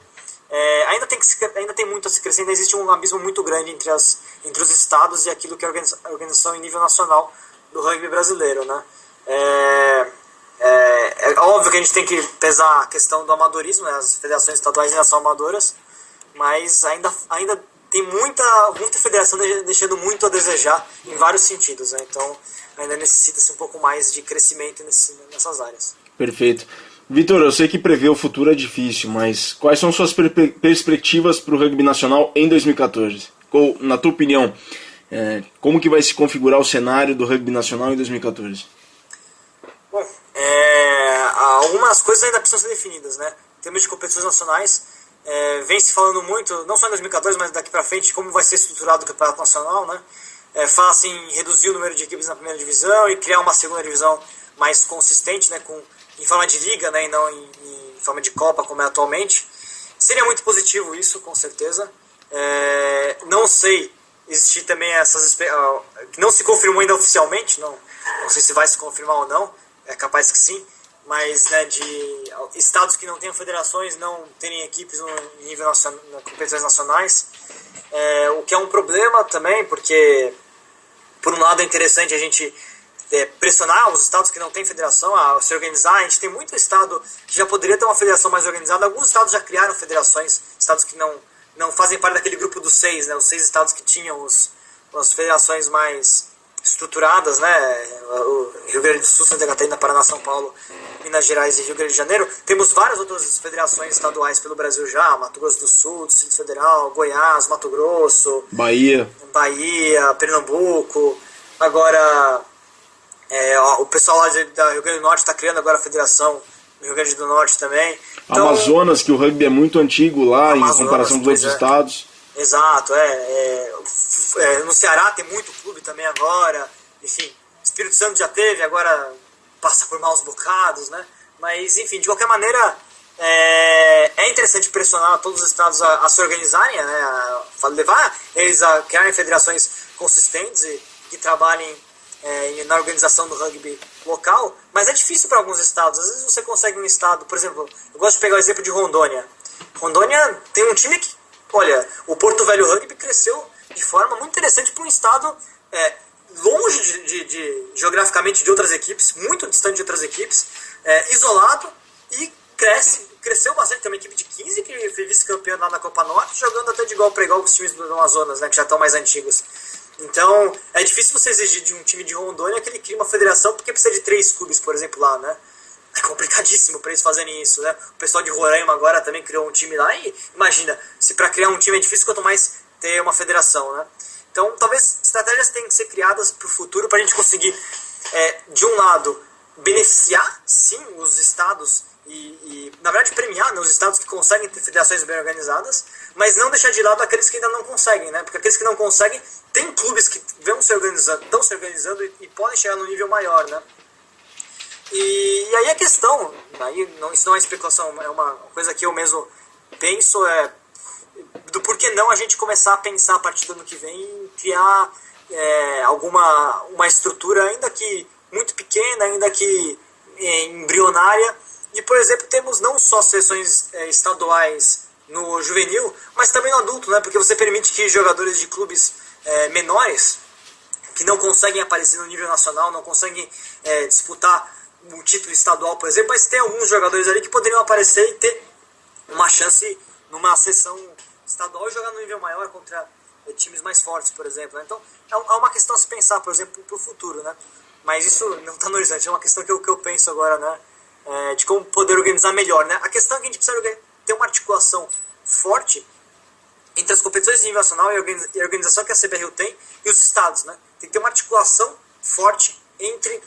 Ainda tem muito a se crescer, ainda existe um abismo muito grande entre os estados e aquilo que é a organização em nível nacional do rugby brasileiro, né? É óbvio que a gente tem que pesar a questão do amadorismo, né? As federações estaduais ainda são amadoras, mas ainda tem muita federação deixando muito a desejar em vários sentidos, né? Então ainda necessita-se um pouco mais de crescimento nessas áreas. Perfeito. Vitor, eu sei que prever o futuro é difícil, mas quais são suas perspectivas para o rugby nacional em 2014? Na tua opinião, como que vai se configurar o cenário do rugby nacional em 2014? Bom, algumas coisas ainda precisam ser definidas, né? Em termos de competições nacionais, vem se falando muito, não só em 2014, mas daqui para frente, como vai ser estruturado o campeonato nacional, né? Fala-se em reduzir o número de equipes na primeira divisão e criar uma segunda divisão mais consistente, né? Em forma de liga, né? E não em forma de Copa, como é atualmente. Seria muito positivo isso, com certeza. Não sei, existir também que não se confirmou ainda oficialmente, não sei se vai se confirmar ou não, é capaz que sim, mas, né, de estados que não tenham federações não terem equipes em nível nacional, competições nacionais, o que é um problema também, porque por um lado é interessante a gente pressionar os estados que não têm federação a se organizar. A gente tem muito estado que já poderia ter uma federação mais organizada, alguns estados já criaram federações, estados que não fazem parte daquele grupo dos 6, né, os 6 estados que tinham as federações mais estruturadas, né, o Rio Grande do Sul, Santa Catarina, Paraná, São Paulo, Minas Gerais e Rio Grande de Janeiro. Temos várias outras federações estaduais pelo Brasil já, Mato Grosso do Sul, Distrito Federal, Goiás, Mato Grosso, Bahia, Pernambuco. Agora, o pessoal lá da Rio Grande do Norte está criando agora a federação no Rio Grande do Norte também. Então, Amazonas, que o rugby é muito antigo lá, em comparação com os outros estados. Exato, no Ceará tem muito clube também agora, enfim, Espírito Santo já teve, agora passa por maus bocados, né? Mas, enfim, de qualquer maneira, é interessante pressionar todos os estados a se organizarem, né? A levar eles a criarem federações consistentes e que trabalhem na organização do rugby local, mas é difícil para alguns estados. Às vezes você consegue um estado, por exemplo, eu gosto de pegar o exemplo de Rondônia. Rondônia tem um time que, olha, o Porto Velho Rugby cresceu de forma muito interessante para um estado longe geograficamente de outras equipes, muito distante de outras equipes, isolado, e cresceu bastante. Tem uma equipe de 15 que foi vice-campeã lá na Copa Norte, jogando até de igual para igual com os times do Amazonas, né, que já estão mais antigos. Então, é difícil você exigir de um time de Rondônia que ele crie uma federação, porque precisa de 3 clubes, por exemplo, lá, né? É complicadíssimo para eles fazerem isso, né? O pessoal de Roraima agora também criou um time lá e, imagina, se para criar um time é difícil, quanto mais ter uma federação, né? Então, talvez estratégias tenham que ser criadas para o futuro para a gente conseguir, de um lado, beneficiar, sim, os estados e, na verdade, premiar, né, os estados que conseguem ter federações bem organizadas, mas não deixar de lado aqueles que ainda não conseguem, né? Porque aqueles que não conseguem, tem clubes que estão se organizando e podem chegar num nível maior, né? E aí a questão, isso não é especulação, é uma coisa que eu mesmo penso, do porquê não a gente começar a pensar a partir do ano que vem em criar uma estrutura, ainda que muito pequena, ainda que embrionária. E, por exemplo, temos não só seleções estaduais no juvenil, mas também no adulto, né? Porque você permite que jogadores de clubes menores, que não conseguem aparecer no nível nacional, não conseguem disputar um título estadual, por exemplo, mas tem alguns jogadores ali que poderiam aparecer e ter uma chance numa seleção estadual e jogar no nível maior contra times mais fortes, por exemplo, né? Então, é uma questão a se pensar, por exemplo, para o futuro, né? Mas isso não está no horizonte, é uma questão que eu penso agora, né? De como poder organizar melhor, né? A questão é que a gente precisa ter uma articulação forte entre as competições de nível nacional e a organização que a CBRU tem e os estados, né? Tem que ter uma articulação forte entre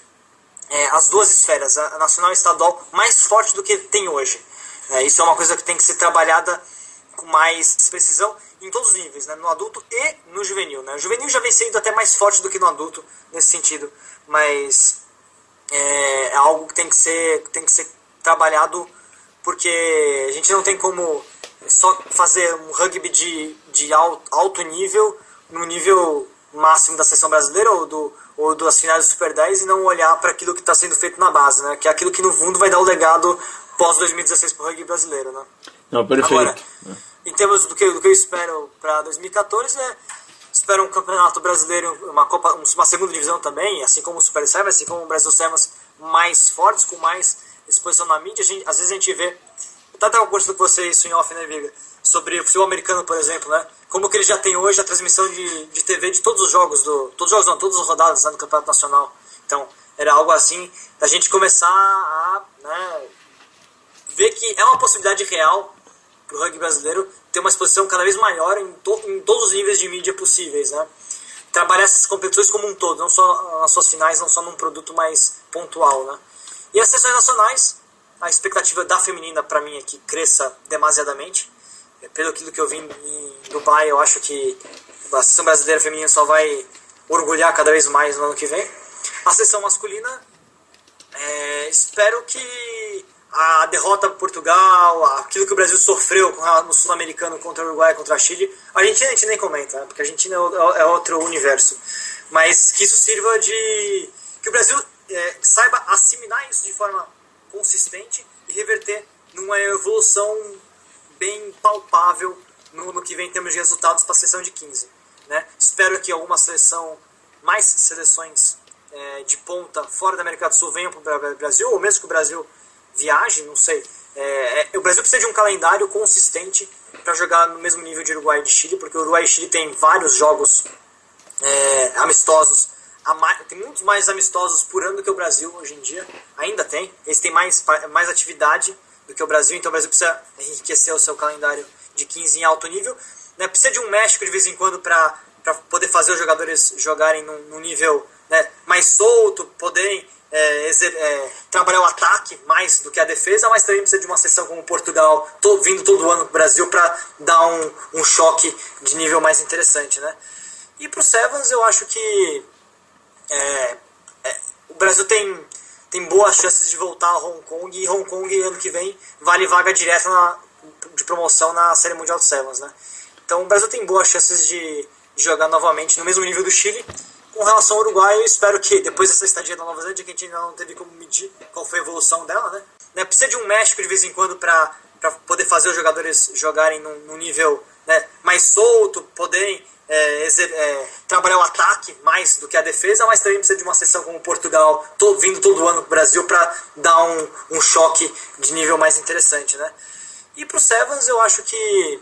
as duas esferas, a nacional e a estadual, mais forte do que tem hoje. Isso é uma coisa que tem que ser trabalhada com mais precisão em todos os níveis, né? No adulto e no juvenil, né? O juvenil já vem sendo até mais forte do que no adulto nesse sentido, mas é algo que tem que ser trabalhado, porque a gente não tem como só fazer um rugby de alto nível, no nível máximo da seleção brasileira ou das finais do Super 10 e não olhar para aquilo que está sendo feito na base, né? Que é aquilo que no fundo vai dar o legado pós-2016 para o rugby brasileiro, né? Não, perfeito. Agora, em termos do que eu espero para 2014, espero um campeonato brasileiro, uma segunda divisão também, assim como o Super Sevens, assim como o Brasil Sevens, mais fortes, com mais exposição na mídia. Às vezes a gente vê, eu estava conversando com você isso em off, né, Viga? Sobre o futebol americano, por exemplo, né? Como que ele já tem hoje a transmissão de TV de todas as rodadas, né, do Campeonato Nacional. Então, era algo assim, da gente começar a, né, ver que é uma possibilidade real para o rugby brasileiro ter uma exposição cada vez maior em todos os níveis de mídia possíveis, né? Trabalhar essas competições como um todo, não só nas suas finais, não só num produto mais pontual, né? E as seleções nacionais, a expectativa da feminina para mim é que cresça demasiadamente. Pelo aquilo que eu vi em Dubai, eu acho que a seleção brasileira feminina só vai orgulhar cada vez mais no ano que vem. A seleção masculina, espero que a derrota para Portugal, aquilo que o Brasil sofreu no Sul-Americano contra o Uruguai, contra a Chile, a gente nem comenta, né? Porque a Argentina é outro universo. Mas que isso sirva que o Brasil saiba assimilar isso de forma consistente e reverter numa evolução bem palpável no que vem em termos de resultados para a seleção de 15. Né? Espero que mais seleções de ponta fora da América do Sul venham para o Brasil, ou mesmo que o Brasil viaje, não sei. O Brasil precisa de um calendário consistente para jogar no mesmo nível de Uruguai e de Chile, porque o Uruguai e Chile tem vários jogos amistosos, tem muitos mais amistosos por ano do que o Brasil hoje em dia, ainda tem. Eles têm mais atividade do que o Brasil, então o Brasil precisa enriquecer o seu calendário de 15 em alto nível, né? Precisa de um México de vez em quando para poder fazer os jogadores jogarem num nível, né, mais solto, poderem trabalhar o ataque mais do que a defesa, mas também precisa de uma seleção como Portugal vindo todo ano para o Brasil para dar um choque de nível mais interessante, né? E para o Sevens eu acho que o Brasil tem boas chances de voltar a Hong Kong, e Hong Kong ano que vem vale vaga direta de promoção na Série Mundial de Sevens, né? Então o Brasil tem boas chances de jogar novamente no mesmo nível do Chile. Com relação ao Uruguai, eu espero que depois dessa estadia da Nova Zelândia, que a gente ainda não teve como medir qual foi a evolução dela, né? Precisa de um México de vez em quando para poder fazer os jogadores jogarem num nível, né, mais solto, poderem trabalhar o ataque mais do que a defesa, mas também precisa de uma seleção como Portugal vindo todo ano para o Brasil para dar um choque de nível mais interessante, né? E para o Sevens eu acho que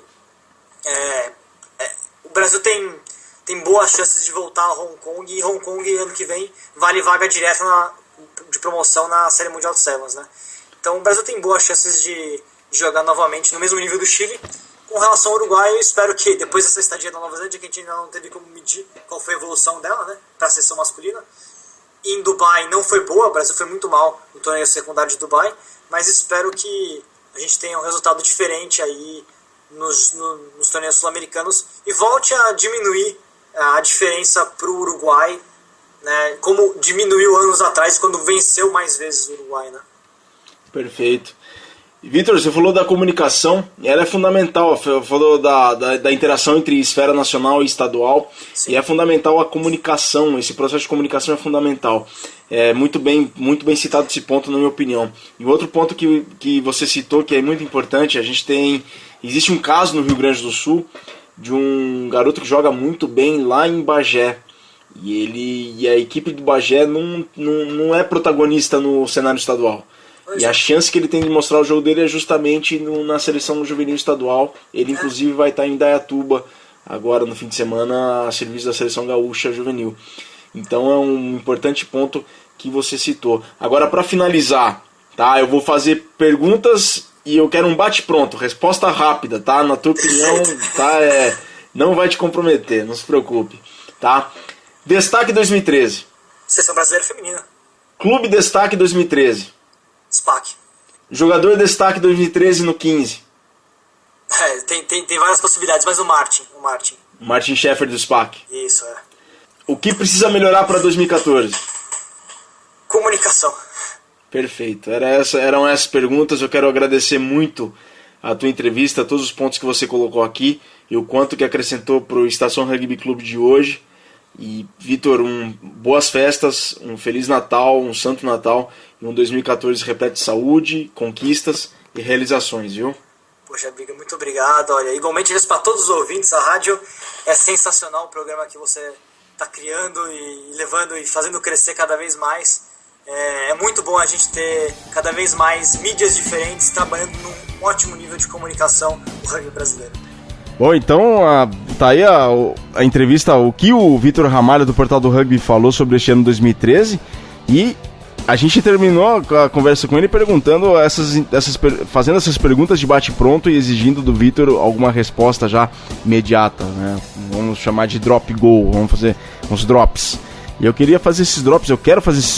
o Brasil tem boas chances de voltar a Hong Kong, e Hong Kong ano que vem vale vaga direta de promoção na Série Mundial de Sevens, né? Então o Brasil tem boas chances de jogar novamente no mesmo nível do Chile. Com relação ao Uruguai, eu espero que depois dessa estadia da Nova Zelândia, que a gente ainda não teve como medir qual foi a evolução dela, né, para a seleção masculina. E em Dubai não foi boa, o Brasil foi muito mal no torneio secundário de Dubai, mas espero que a gente tenha um resultado diferente aí nos torneios sul-americanos e volte a diminuir a diferença para o Uruguai, né, como diminuiu anos atrás quando venceu mais vezes o Uruguai, né? Perfeito. Vitor, você falou da comunicação, e ela é fundamental, falou da interação entre esfera nacional e estadual. Sim. E é fundamental a comunicação, esse processo de comunicação é fundamental. Muito bem citado esse ponto, na minha opinião. E outro ponto que você citou, que é muito importante, existe um caso no Rio Grande do Sul, de um garoto que joga muito bem lá em Bagé. E a equipe do Bagé não é protagonista no cenário estadual. E a chance que ele tem de mostrar o jogo dele é justamente na seleção juvenil estadual. Ele inclusive vai estar em Indaiatuba agora no fim de semana a serviço da seleção gaúcha juvenil. Então é um importante ponto que você citou. Agora, para finalizar, tá? Eu vou fazer perguntas e eu quero um bate-pronto, resposta rápida, tá? Na tua opinião, tá? Não vai te comprometer, não se preocupe, tá? Destaque 2013. Seleção brasileira feminina. Clube destaque 2013. SPAC. Jogador destaque 2013 no 15. Tem várias possibilidades, mas o Martin. Martin Sheffer do SPAC. Isso, O que precisa melhorar para 2014? Comunicação. Perfeito. Eram essas perguntas. Eu quero agradecer muito a tua entrevista, todos os pontos que você colocou aqui e o quanto que acrescentou para o Estação Rugby Clube de hoje. E, Vitor, boas festas, um Feliz Natal, um Santo Natal e um 2014 repleto de saúde, conquistas e realizações, viu? Poxa, Biga, muito obrigado. Olha, igualmente para todos os ouvintes, a rádio é sensacional, o programa que você está criando e levando e fazendo crescer cada vez mais. É muito bom a gente ter cada vez mais mídias diferentes trabalhando num ótimo nível de comunicação do rugby brasileiro. Bom, então tá aí a entrevista, o que o Vitor Ramalho do Portal do Rugby falou sobre este ano 2013, e a gente terminou a conversa com ele perguntando fazendo essas perguntas de bate-pronto e exigindo do Vitor alguma resposta já imediata, né? Vamos chamar de drop goal, vamos fazer uns drops. E eu quero fazer esses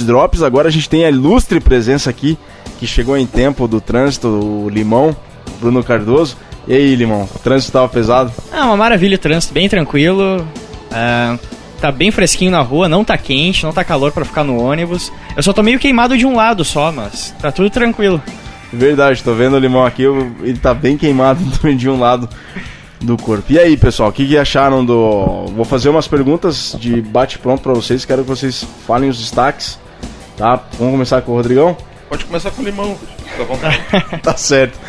drops, agora a gente tem a ilustre presença aqui, que chegou em tempo do trânsito, o Limão, Bruno Cardoso. E aí, Limão, o trânsito estava pesado? Uma maravilha o trânsito, bem tranquilo, tá bem fresquinho na rua, não tá quente, não tá calor pra ficar no ônibus. Eu só tô meio queimado de um lado só, mas tá tudo tranquilo. Verdade, tô vendo o Limão aqui, ele tá bem queimado de um lado do corpo. E aí, pessoal, o que acharam do... Vou fazer umas perguntas de bate-pronto pra vocês, quero que vocês falem os destaques, tá? Vamos começar com o Rodrigão? Pode começar com o Limão, fica à vontade. Tá certo.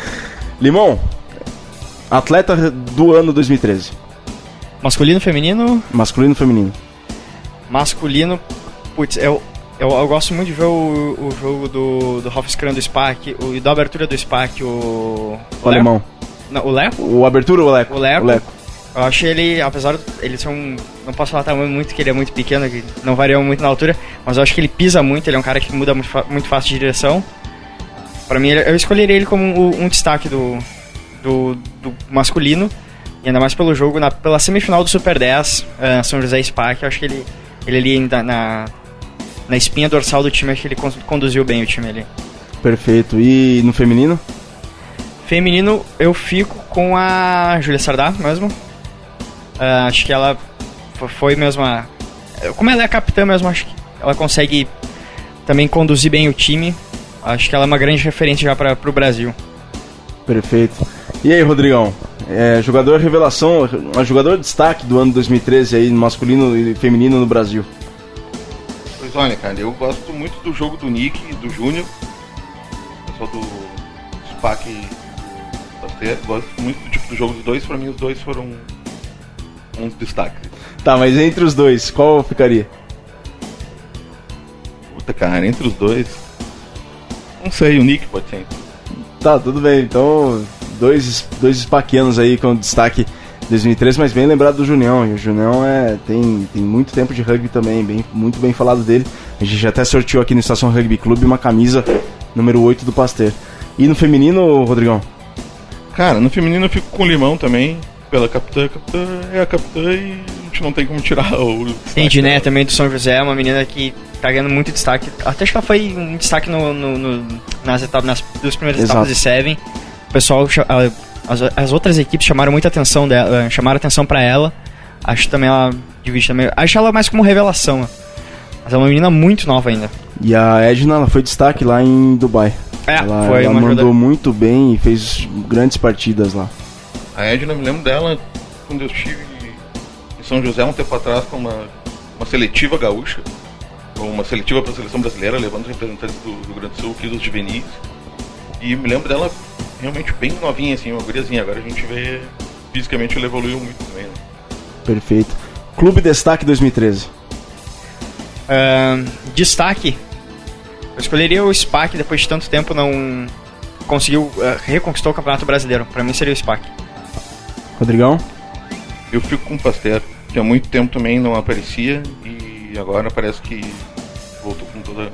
Limão, atleta do ano 2013. Masculino, feminino? Masculino, feminino. Masculino, putz, eu gosto muito de ver o jogo do Half Scrum do SPAC, e da abertura do SPAC, o alemão. Não, o Leco? O abertura ou o Leco? O Leco. Eu achei ele, apesar de ele ser não posso falar tamanho muito, que ele é muito pequeno, que não varia muito na altura, mas eu acho que ele pisa muito, ele é um cara que muda muito fácil de direção. Pra mim, eu escolheria ele como um destaque do masculino, e ainda mais pelo jogo, pela semifinal do Super 10, São José SPAC, eu acho que ele ali na espinha dorsal do time, acho que ele conduziu bem o time ali. Perfeito. E no feminino? Feminino, eu fico com a Júlia Sardá mesmo. Acho que ela foi mesmo como ela é a capitã mesmo, acho que ela consegue também conduzir bem o time. Acho que ela é uma grande referência já para o Brasil. Perfeito. E aí, Rodrigão? Jogador revelação, jogador de destaque do ano 2013 aí, masculino e feminino no Brasil. Pois olha, cara, eu gosto muito do jogo do Nick e do Júnior. Pessoal do SPAC e do Pasteur. Gosto muito do tipo do jogo dos dois. Pra mim, os dois foram uns destaques. Tá, mas entre os dois, qual ficaria? Puta, cara, entre os dois... Não sei, o Nick pode ser. Tá, tudo bem. Então, dois SPACianos aí com destaque 2013, mas bem lembrado do Junião. E o Junião tem muito tempo de rugby também, muito bem falado dele. A gente até sorteou aqui no Estação Rugby Clube uma camisa número 8 do Pasteur. E no feminino, Rodrigão? Cara, no feminino eu fico com o Limão também, pela capitã. A capitã é a capitã e a gente não tem como tirar o... Entendi, né? Também do São José, uma menina que tá ganhando muito destaque. Até acho que ela foi um destaque nas duas primeiras etapas de Seven. O pessoal, as outras equipes chamaram muita atenção dela, chamaram atenção pra ela. Acho que também ela divide também. Acho ela mais como revelação. Mas é uma menina muito nova ainda. E a Edna, ela foi destaque lá em Dubai. Ela mandou muito bem e fez grandes partidas lá. A Edna, me lembro dela quando eu estive em São José um tempo atrás com uma seletiva gaúcha, ou uma seletiva para a seleção brasileira, levando representantes do Rio Grande do Sul, aqui dos juvenis. E me lembro dela realmente bem novinha, assim, uma guriazinha. Agora a gente vê, fisicamente ela evoluiu muito também, né? Perfeito. Clube Destaque 2013. Destaque, eu escolheria o SPAC, depois de tanto tempo não conseguiu, reconquistou o Campeonato Brasileiro. Pra mim seria o SPAC. Rodrigão? Eu fico com o Pasteur, que há muito tempo também não aparecia e agora parece que voltou com toda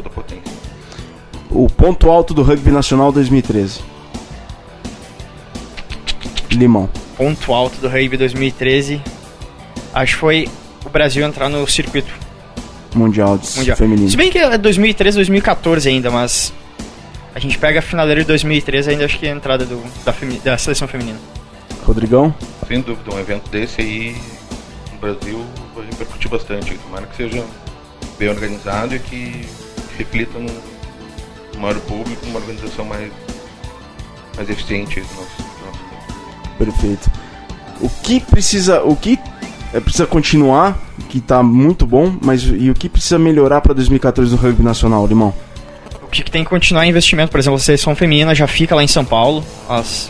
a potência. O ponto alto do rugby nacional 2013. Limão. Ponto alto do rugby 2013, acho que foi o Brasil entrar no circuito mundial feminino. Se bem que é 2013, 2014 ainda, mas a gente pega a finaleira de 2013, ainda acho que é a entrada da seleção feminina. Rodrigão? Sem dúvida, um evento desse aí no Brasil vai repercutir bastante. Tomara que seja bem organizado e que reflita no maior público, uma organização mais mais eficiente do nosso Perfeito. O que precisa continuar, que tá muito bom, mas e o que precisa melhorar para 2014 no rugby nacional, Limão? O que tem que continuar é investimento. Por exemplo, a seleção feminina já fica lá em São Paulo. Elas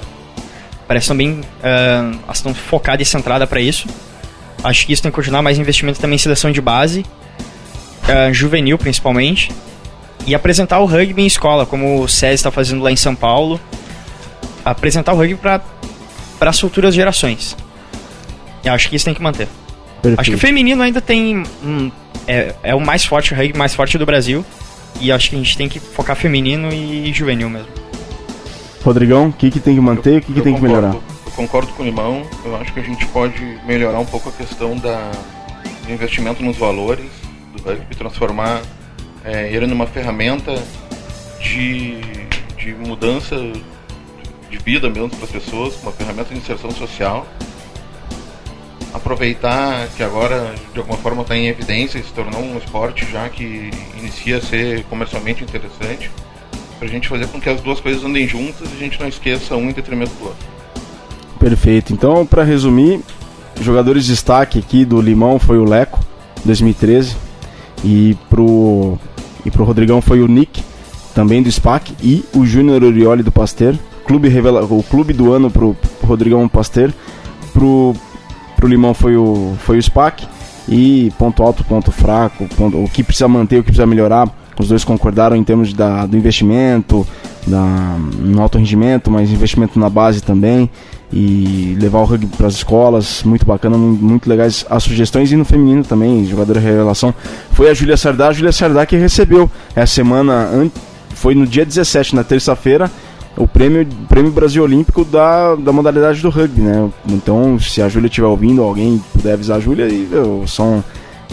parecem bem, elas estão focadas e centradas para isso. Acho que isso tem que continuar, mais investimento também em seleção de base, juvenil principalmente, e apresentar o rugby em escola, como o SESI está fazendo lá em São Paulo. Apresentar o rugby para as futuras gerações. Eu acho que isso tem que manter. Perfeito. Acho que o feminino ainda tem é o mais forte, o rugby mais forte do Brasil, e acho que a gente tem que focar feminino e juvenil mesmo. Rodrigão, o que tem que manter e o que tem que melhorar? Eu concordo com o Limão. Eu acho que a gente pode melhorar um pouco a questão do investimento nos valores do rugby, transformar ele numa ferramenta de mudança de vida mesmo para as pessoas, uma ferramenta de inserção social. Aproveitar que agora de alguma forma está em evidência e se tornou um esporte já que inicia a ser comercialmente interessante, para a gente fazer com que as duas coisas andem juntas e a gente não esqueça um em detrimento do outro. Perfeito. Então, para resumir, jogadores de destaque aqui do Limão foi o Leco, 2013, e pro Rodrigão foi o Nick, também do SPAC, e o Júnior Orioli do Pasteur. O clube do ano pro Rodrigão Pasteur. Pro Limão foi o SPAC. E ponto alto, ponto fraco, o que precisa manter, o que precisa melhorar. Os dois concordaram em termos do investimento, no alto rendimento, mas investimento na base também, e levar o rugby para as escolas. Muito bacana, muito legais as sugestões. E no feminino também, jogadora revelação foi a Júlia Sardá que recebeu essa semana, foi no dia 17, na terça-feira, o prêmio Brasil Olímpico da modalidade do rugby, né? Então, se a Júlia estiver ouvindo, alguém puder avisar a Júlia, só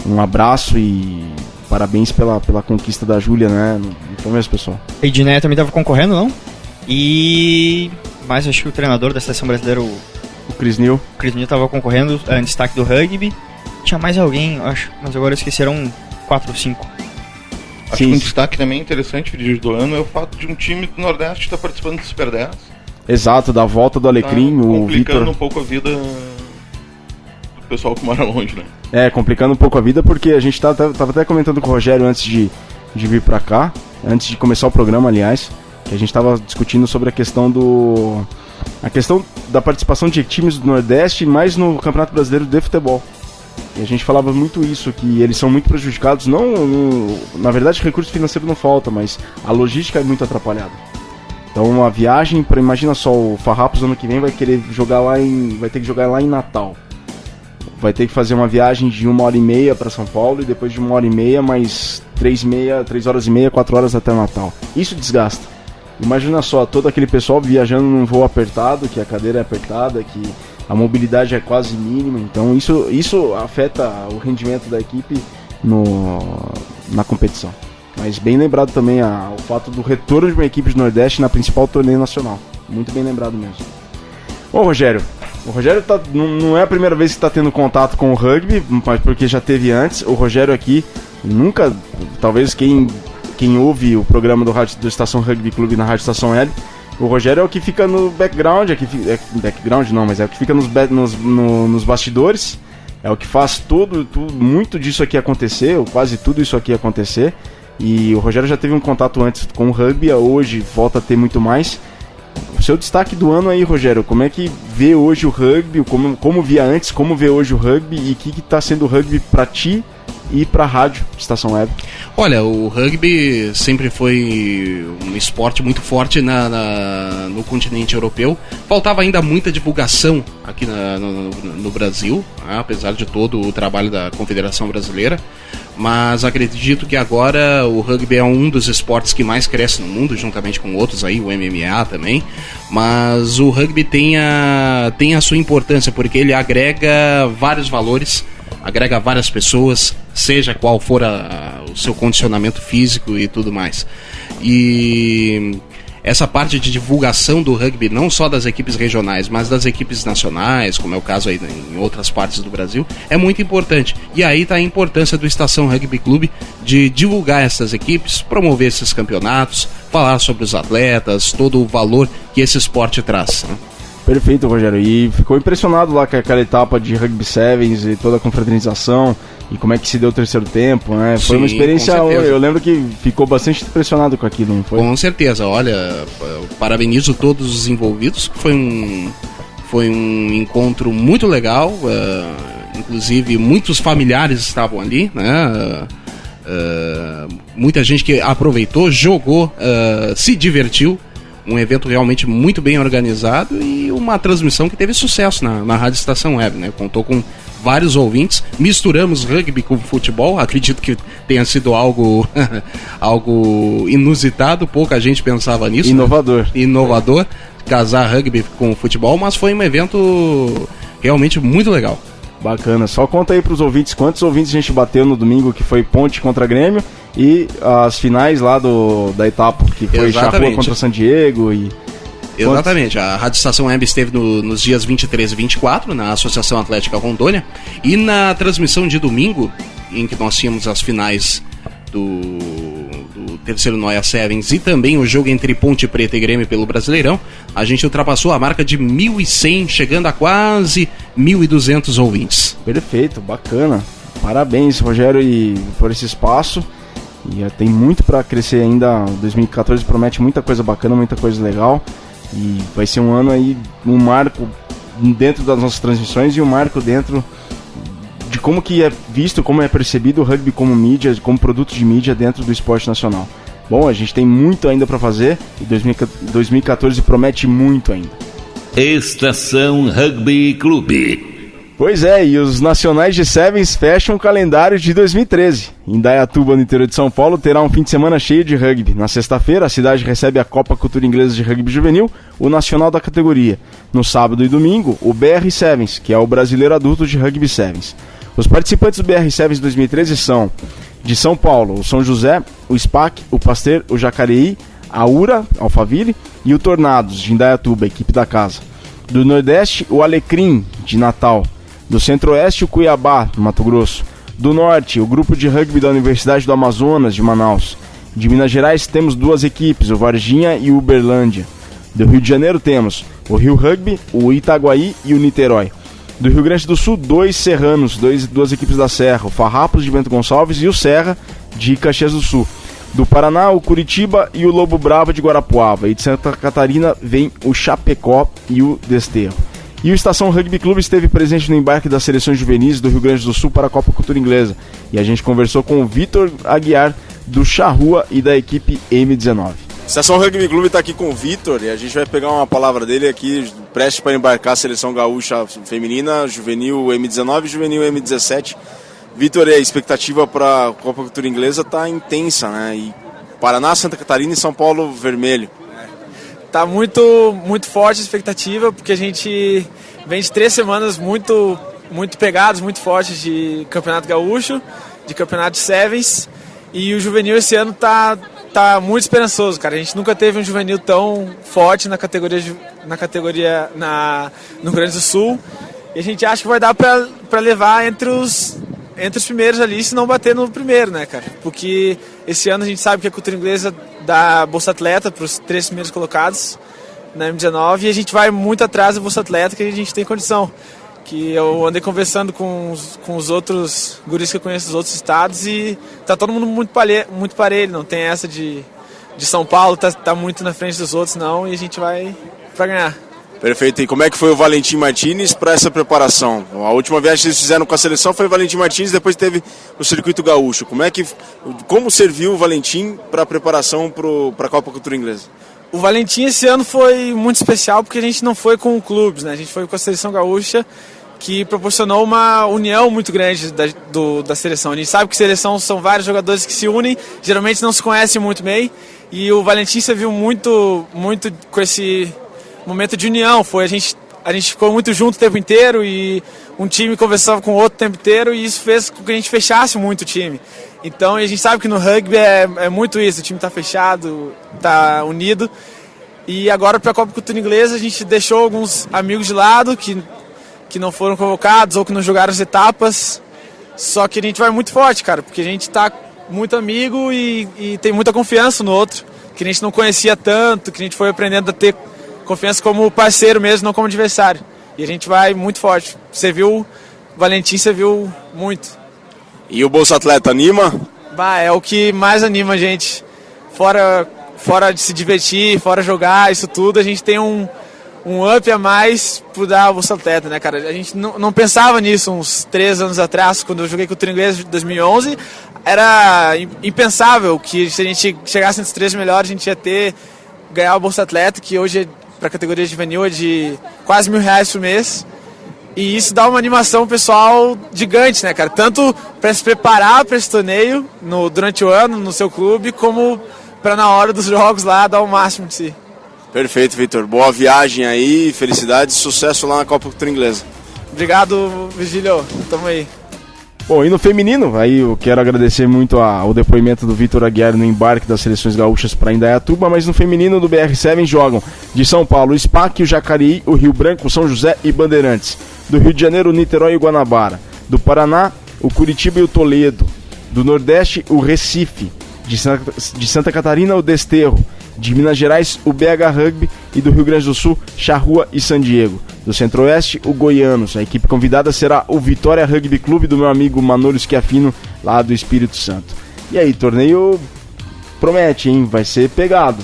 um abraço e parabéns pela conquista da Júlia, né? Então mesmo, pessoal. A Edneia também estava concorrendo, não? Mas acho que o treinador da seleção brasileira, o Chris Neal estava concorrendo em destaque do rugby. Tinha mais alguém, acho, mas agora esqueceram 4 ou 5. Acho que um destaque também interessante do ano é o fato de um time do Nordeste estar participando do Super 10. Exato, da volta do Alecrim, o Vitor. Complicando um pouco a vida do pessoal que mora longe, né? Complicando um pouco a vida, porque a gente tava até comentando com o Rogério antes de vir pra cá, antes de começar o programa, aliás, que a gente tava discutindo sobre a questão da participação de times do Nordeste, mais no Campeonato Brasileiro de Futebol. E a gente falava muito isso, que eles são muito prejudicados, na verdade recurso financeiro não falta, mas a logística é muito atrapalhada. Então a viagem, imagina só, o Farrapos ano que vem vai ter que jogar lá em Natal. Vai ter que fazer uma viagem de 1h30 para São Paulo, e depois de 1h30 mais 3 horas e meia, 4 horas até Natal. Isso desgasta. Imagina só, todo aquele pessoal viajando num voo apertado, que a cadeira é apertada, que a mobilidade é quase mínima. Então isso afeta o rendimento da equipe na competição. Mas bem lembrado também o fato do retorno de uma equipe do Nordeste na principal torneio nacional. Muito bem lembrado mesmo. Ô Rogério, o Rogério não é a primeira vez que está tendo contato com o rugby, mas porque já teve antes. O Rogério aqui nunca, talvez quem ouve o programa do Estação Rugby Clube na Rádio Estação Web, o Rogério é o que fica no background, background não, mas é o que fica nos bastidores, é o que faz muito disso aqui acontecer, ou quase tudo isso aqui acontecer. E o Rogério já teve um contato antes com o rugby, hoje volta a ter muito mais. O seu destaque do ano aí, Rogério, como é que vê hoje o rugby, como via antes, como vê hoje o rugby, e o que está sendo o rugby para ti e para a rádio Estação Web? Olha, o rugby sempre foi um esporte muito forte no continente europeu. Faltava ainda muita divulgação aqui no Brasil, apesar de todo o trabalho da Confederação Brasileira. Mas acredito que agora o rugby é um dos esportes que mais cresce no mundo, juntamente com outros aí, o MMA também. Mas o rugby tem a sua importância, porque ele agrega vários valores, agrega várias pessoas, seja qual for o seu condicionamento físico e tudo mais. E essa parte de divulgação do rugby, não só das equipes regionais, mas das equipes nacionais, como é o caso aí em outras partes do Brasil, é muito importante. E aí está a importância do Estação Rugby Clube de divulgar essas equipes, promover esses campeonatos, falar sobre os atletas, todo o valor que esse esporte traz, né? Perfeito, Rogério. E ficou impressionado lá com aquela etapa de Rugby Sevens e toda a confraternização e como é que se deu o terceiro tempo, né? Foi uma experiência, eu lembro que ficou bastante impressionado com aquilo, não foi? Com certeza, olha, parabenizo todos os envolvidos, foi um encontro muito legal, inclusive muitos familiares estavam ali, né? Muita gente que aproveitou, jogou, se divertiu. Um evento realmente muito bem organizado e uma transmissão que teve sucesso na Rádio Estação Web, né? Contou com vários ouvintes, misturamos rugby com futebol, acredito que tenha sido algo inusitado, pouca gente pensava nisso. Inovador, casar rugby com futebol, mas foi um evento realmente muito legal. Bacana, só conta aí pros ouvintes quantos ouvintes a gente bateu no domingo, que foi Ponte contra Grêmio, e as finais lá da etapa, que foi Charrua contra San Diego e... Exatamente, a Rádio Estação Web esteve nos dias 23 e 24, na Associação Atlética Rondônia, e na transmissão de domingo, em que nós tínhamos as finais do terceiro Noia Sevens e também o jogo entre Ponte Preta e Grêmio pelo Brasileirão, a gente ultrapassou a marca de 1.100, chegando a quase 1.200 ouvintes. Perfeito, bacana. Parabéns, Rogério, e por esse espaço. E tem muito para crescer ainda. 2014 promete muita coisa bacana, muita coisa legal. E vai ser um ano aí, um marco dentro das nossas transmissões e um marco dentro de como que é visto, como é percebido o rugby como mídia, como produto de mídia dentro do esporte nacional. Bom, a gente tem muito ainda para fazer e 2014 promete muito ainda. Estação Rugby Clube. Pois é, e os nacionais de Sevens fecham o calendário de 2013. Em Indaiatuba, no interior de São Paulo, terá um fim de semana cheio de rugby. Na sexta-feira, a cidade recebe a Copa Cultura Inglesa de Rugby Juvenil, o nacional da categoria. No sábado e domingo, o BR Sevens, que é o Brasileiro Adulto de Rugby Sevens. Os participantes do BR Sevens 2013 são, de São Paulo, o São José, o SPAC, o Pasteur, o Jacareí, a URA, Alphaville, e o Tornados, de Indaiatuba, equipe da casa. Do Nordeste, o Alecrim, de Natal. Do Centro-Oeste, o Cuiabá, no Mato Grosso. Do Norte, o grupo de rugby da Universidade do Amazonas, de Manaus. De Minas Gerais, temos duas equipes, o Varginha e o Uberlândia. Do Rio de Janeiro, temos o Rio Rugby, o Itaguaí e o Niterói. Do Rio Grande do Sul, dois serranos, duas equipes da Serra, o Farrapos de Bento Gonçalves e o Serra de Caxias do Sul. Do Paraná, o Curitiba e o Lobo Brava de Guarapuava. E de Santa Catarina vem o Chapecó e o Desterro. E o Estação Rugby Clube esteve presente no embarque das seleções juvenis do Rio Grande do Sul para a Copa Cultura Inglesa. E a gente conversou com o Vitor Aguiar, do Charrua e da equipe M19. Estação Rugby Clube está aqui com o Vitor e a gente vai pegar uma palavra dele aqui, prestes para embarcar a seleção gaúcha feminina, juvenil M19 e juvenil M17. Vitor, a expectativa para a Copa Cultura Inglesa está intensa, né? E Paraná, Santa Catarina e São Paulo vermelho. Tá muito forte a expectativa, porque a gente vem de 3 semanas muito pegados, muito fortes de Campeonato Gaúcho, de Campeonato de Sevens, e o juvenil esse ano tá muito esperançoso, cara. A gente nunca teve um juvenil tão forte no Rio Grande do Sul, e a gente acha que vai dar para levar entre os primeiros ali, se não bater no primeiro, né, cara? Porque esse ano a gente sabe que a cultura inglesa dá Bolsa Atleta para os 3 primeiros colocados na M19 e a gente vai muito atrás da Bolsa Atleta, que a gente tem condição. Que eu andei conversando com os outros guris que eu conheço dos outros estados e tá todo mundo muito parelho, não tem essa de São Paulo tá muito na frente dos outros, não, e a gente vai para ganhar. Perfeito. E como é que foi o Valentim Martins para essa preparação? A última viagem que eles fizeram com a seleção foi o Valentim Martins, depois teve o Circuito Gaúcho. Como serviu o Valentim para a preparação para a Copa Cultura Inglesa? O Valentim esse ano foi muito especial porque a gente não foi com clubes, né? A gente foi com a Seleção Gaúcha, que proporcionou uma união muito grande da seleção. A gente sabe que seleção são vários jogadores que se unem, geralmente não se conhecem muito bem, e o Valentim serviu muito com esse momento de união. A gente ficou muito junto o tempo inteiro e um time conversava com o outro o tempo inteiro, e isso fez com que a gente fechasse muito o time. Então a gente sabe que no rugby é muito isso, o time está fechado, está unido, E agora para a Copa Cultura Inglesa a gente deixou alguns amigos de lado que não foram convocados ou que não jogaram as etapas. Só que a gente vai muito forte, cara, porque a gente tá muito amigo e tem muita confiança no outro, que a gente não conhecia tanto, que a gente foi aprendendo a ter confiança como parceiro mesmo, não como adversário. E a gente vai muito forte. Você viu, Valentim, você viu muito. E o Bolsa Atleta anima? É o que mais anima a gente. Fora de se divertir, fora jogar, isso tudo, a gente tem um up a mais por dar o Bolsa Atleta, né, cara? A gente não pensava nisso uns 3 anos atrás, quando eu joguei Cultura Inglesa em 2011. Era impensável que se a gente chegasse entre os 3 melhores, a gente ia ganhar o Bolsa Atleta, que hoje, para a categoria juvenil, é de quase R$1.000 por mês. E isso dá uma animação pessoal gigante, né, cara? Tanto para se preparar para esse torneio durante o ano, no seu clube, como para na hora dos jogos lá dar o máximo de si. Perfeito, Vitor. Boa viagem aí, felicidades e sucesso lá na Copa Cultura Inglesa. Obrigado, Virgílio. Tamo aí. Bom, e no feminino, aí eu quero agradecer muito ao depoimento do Vitor Aguiar no embarque das seleções gaúchas para Indaiatuba, mas no feminino do BR7 jogam de São Paulo o SPAC, o Jacareí, o Rio Branco, o São José e Bandeirantes. Do Rio de Janeiro, o Niterói e o Guanabara. Do Paraná, o Curitiba e o Toledo. Do Nordeste, o Recife. De Santa Catarina, o Desterro. De Minas Gerais, o BH Rugby. E do Rio Grande do Sul, Charrua e San Diego. Do Centro-Oeste, o Goianos. A equipe convidada será o Vitória Rugby Clube do meu amigo Manolo Schiaffino, lá do Espírito Santo. E aí, torneio promete, hein? Vai ser pegado.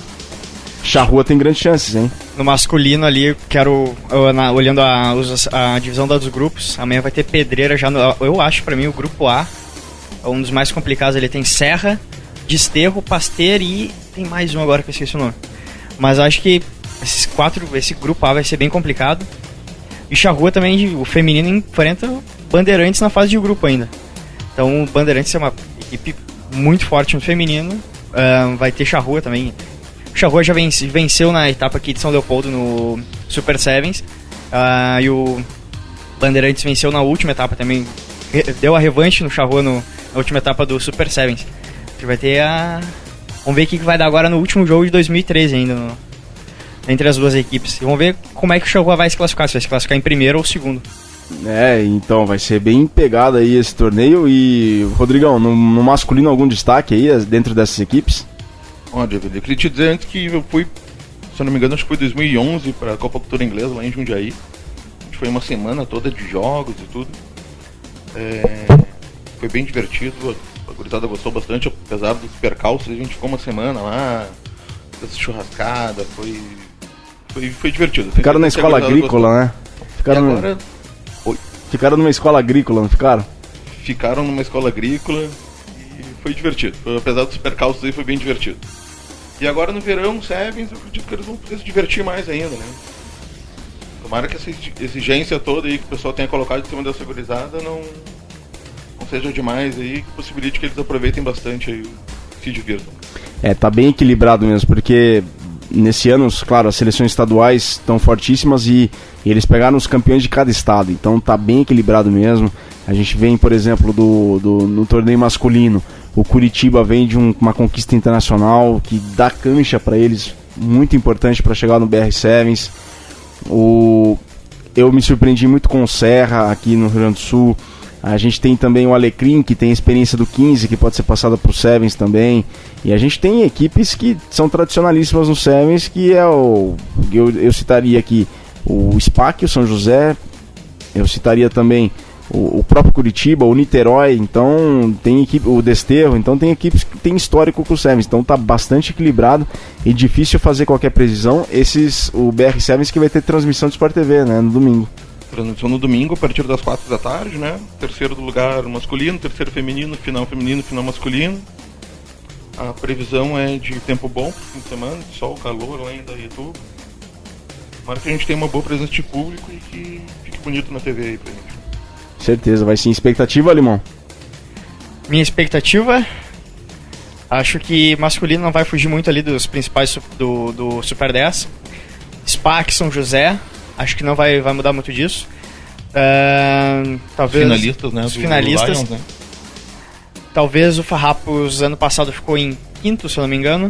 Charrua tem grandes chances, hein? No masculino ali, olhando a divisão dos grupos, amanhã vai ter pedreira já. Eu acho, pra mim, o grupo A é um dos mais complicados. Ele tem Serra, Desterro, Pasteur e tem mais um agora que eu esqueci o nome. Mas acho que esse grupo A vai ser bem complicado. E Charrua também, o feminino enfrenta Bandeirantes na fase de grupo ainda. Então o Bandeirantes é uma equipe muito forte no feminino. Vai ter Charrua também. O Charrua já venceu na etapa aqui de São Leopoldo no Super Sevens. E o Bandeirantes venceu na última etapa também. Deu a revanche no Charrua na última etapa do Super Sevens. Vai ter Vamos ver o que vai dar agora no último jogo de 2013 ainda, entre as duas equipes. E vamos ver como é que o Charrua vai se classificar, se vai se classificar em primeiro ou segundo. Então vai ser bem pegado aí esse torneio. E, Rodrigão, no masculino algum destaque aí dentro dessas equipes? Olha, eu queria te dizer antes que eu fui, se eu não me engano, acho que foi 2011 para a Copa Cultura Inglesa lá em Jundiaí. A gente foi uma semana toda de jogos e tudo. Foi bem divertido, a gurizada gostou bastante, apesar dos percalços. A gente ficou uma semana lá, fez churrascada, foi divertido. Ficaram na escola agrícola, né? Ficaram numa escola agrícola, não ficaram? Ficaram numa escola agrícola e foi divertido. Apesar dos percalços aí, foi bem divertido. E agora no verão, Sevens, eu acredito que eles vão poder se divertir mais ainda, né? Tomara que essa exigência toda aí que o pessoal tenha colocado em cima dessa gurizada não seja demais aí, que possibilite que eles aproveitem bastante aí, se divirtam. Tá bem equilibrado mesmo, porque nesse ano, claro, as seleções estaduais estão fortíssimas e eles pegaram os campeões de cada estado, então tá bem equilibrado mesmo. A gente vem, por exemplo, no torneio masculino, o Curitiba vem de uma conquista internacional que dá cancha para eles, muito importante para chegar no BR7. Eu me surpreendi muito com o Serra aqui no Rio Grande do Sul. A gente tem também o Alecrim, que tem a experiência do 15, que pode ser passada para o Sevens também. E a gente tem equipes que são tradicionalíssimas no Sevens, que é eu citaria aqui o SPAC, o São José, eu citaria também o próprio Curitiba, o Niterói, então tem equipe, o Desterro, então tem equipes que tem histórico com o Sevens, então tá bastante equilibrado e difícil fazer qualquer previsão. O BR Sevens que vai ter transmissão do Sport TV, né, no domingo. Transmissão no domingo, a partir das 4 da tarde, né? Terceiro do lugar masculino, terceiro feminino, final masculino. A previsão é de tempo bom pro fim de semana, sol, calor lá em Indaiatuba. Tomara que a gente tenha uma boa presença de público e que fique bonito na TV aí pra gente. Certeza, vai sim. Expectativa, Limão? Minha expectativa? Acho que masculino não vai fugir muito ali dos principais do Super 10. SPAC, São José. Acho que não vai mudar muito disso. Talvez finalistas, né? Os finalistas. Lions, né? Talvez o Farrapos ano passado ficou em 15º, se eu não me engano.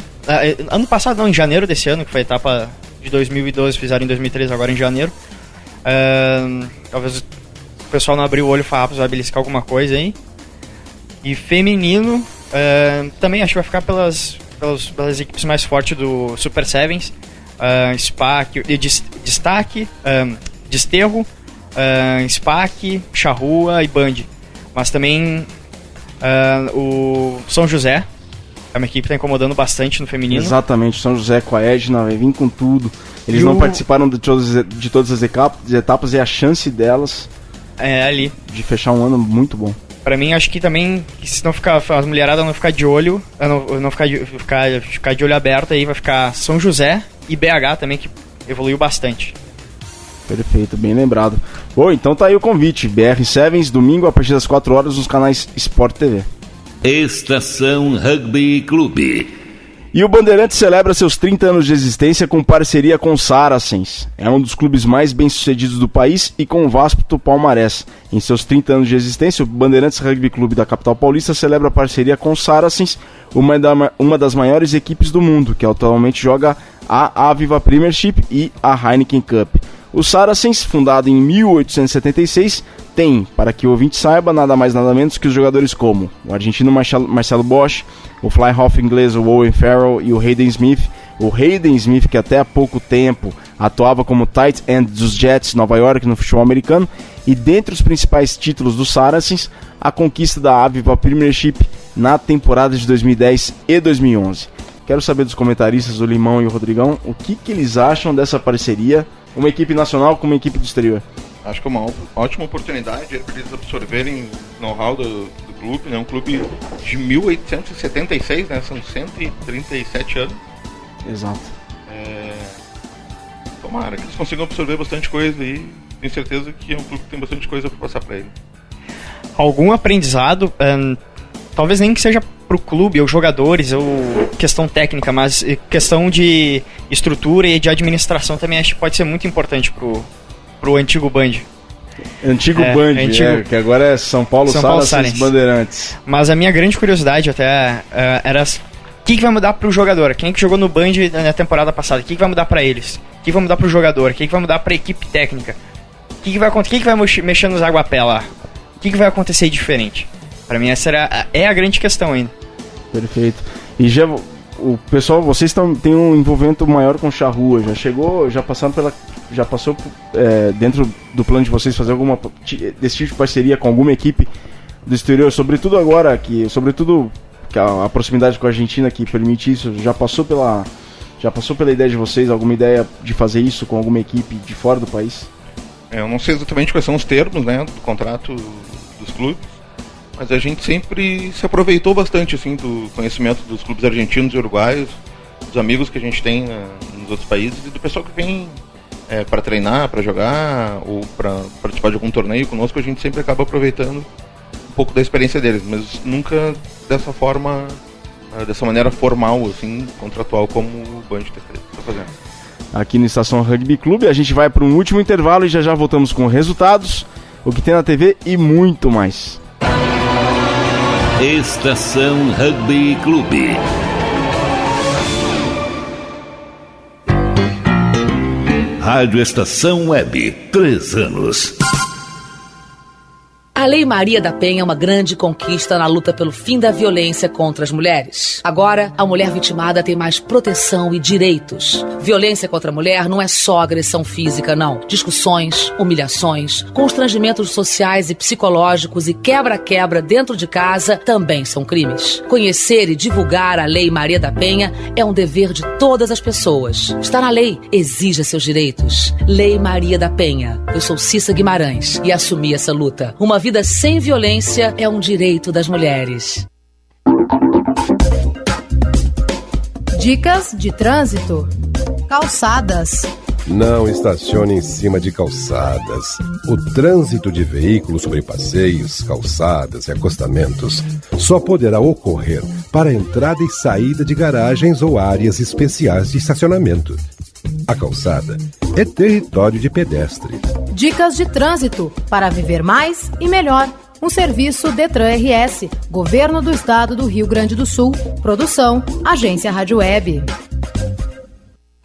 Ano passado, não, em janeiro desse ano, que foi a etapa de 2012, fizeram em 2013, agora em janeiro. Talvez o pessoal não abriu o olho e falou, vai beliscar alguma coisa aí. E feminino, também acho que vai ficar pelas equipes mais fortes do Super Sevens. SPAC, Destaque, Desterro, SPAC, Charrua e Band. Mas também o São José é uma equipe que está incomodando bastante no feminino. Exatamente, São José com a Edna vai vir com tudo. Eles não participaram de todas as etapas e a chance delas ali de fechar um ano muito bom. Pra mim, acho que também, se não ficar, as mulheradas não ficar de olho, não ficar de olho aberto, aí vai ficar São José e BH também, que evoluiu bastante. Perfeito, bem lembrado. Bom, então tá aí o convite. BR Sevens, domingo a partir das 4 horas nos canais Sport TV. Estação Rugby Clube. E o Bandeirantes celebra seus 30 anos de existência com parceria com o Saracens. É um dos clubes mais bem-sucedidos do país e com um vasto palmarés. Em seus 30 anos de existência, o Bandeirantes Rugby Clube da capital paulista celebra a parceria com o Saracens, uma das maiores equipes do mundo, que atualmente joga a Aviva Premiership e a Heineken Cup. O Saracens, fundado em 1876, tem, para que o ouvinte saiba, nada mais nada menos que os jogadores como o argentino Marcelo Bosch, o fly-half inglês o Owen Farrell e o Hayden Smith. O Hayden Smith, que até há pouco tempo atuava como tight end dos Jets Nova York no futebol americano, e dentre os principais títulos do Saracens, a conquista da Aviva Premiership na temporada de 2010 e 2011. Quero saber dos comentaristas, o Limão e o Rodrigão, o que eles acham dessa parceria, uma equipe nacional com uma equipe do exterior. Acho que é uma ótima oportunidade para eles absorverem o know-how do clube, né? Um clube de 1876, né? São 137 anos. Exato. Tomara que eles consigam absorver bastante coisa e tenho certeza que é um clube que tem bastante coisa para passar para ele. Algum aprendizado, talvez nem que seja pro clube ou jogadores ou questão técnica, mas questão de estrutura e de administração também acho que pode ser muito importante pro antigo Band. Antigo Band, que agora é São Paulo Saracens Bandeirantes. Mas a minha grande curiosidade até era o que vai mudar pro jogador? Quem é que jogou no Band na temporada passada? O que vai mudar pra eles? O que vai mudar pro jogador? O que vai mudar pra equipe técnica? O que vai acontecer? O que vai mexer nos aguapé lá? O que vai acontecer diferente? Pra mim essa é a grande questão ainda. Perfeito. E já o pessoal, vocês têm um envolvimento maior com Charrua, já passou dentro do plano de vocês fazer alguma desse tipo de parceria com alguma equipe do exterior, sobretudo agora que a proximidade com a Argentina que permite isso, já passou pela ideia de vocês, alguma ideia de fazer isso com alguma equipe de fora do país? Eu não sei exatamente quais são os termos, né, do contrato dos clubes, mas a gente sempre se aproveitou bastante assim, do conhecimento dos clubes argentinos e uruguaios, dos amigos que a gente tem nos outros países e do pessoal que vem para treinar, para jogar ou para participar de algum torneio conosco. A gente sempre acaba aproveitando um pouco da experiência deles, mas nunca dessa forma, dessa maneira formal, assim, contratual como o Band está fazendo. Aqui no Estação Rugby Clube a gente vai para um último intervalo e já voltamos com resultados, o que tem na TV e muito mais. Estação Rugby Clube. Rádio Estação Web, 3 anos. A Lei Maria da Penha é uma grande conquista na luta pelo fim da violência contra as mulheres. Agora, a mulher vitimada tem mais proteção e direitos. Violência contra a mulher não é só agressão física, não. Discussões, humilhações, constrangimentos sociais e psicológicos e quebra-quebra dentro de casa também são crimes. Conhecer e divulgar a Lei Maria da Penha é um dever de todas as pessoas. Está na lei, exija seus direitos. Lei Maria da Penha. Eu sou Cissa Guimarães e assumi essa luta. Uma vida sem violência é um direito das mulheres. Dicas de trânsito. Calçadas. Não estacione em cima de calçadas. O trânsito de veículos sobre passeios, calçadas e acostamentos só poderá ocorrer para entrada e saída de garagens ou áreas especiais de estacionamento. A calçada é território de pedestre. Dicas de trânsito para viver mais e melhor. um serviço Detran RS, Governo do Estado do Rio Grande do Sul, produção, Agência Rádio Web.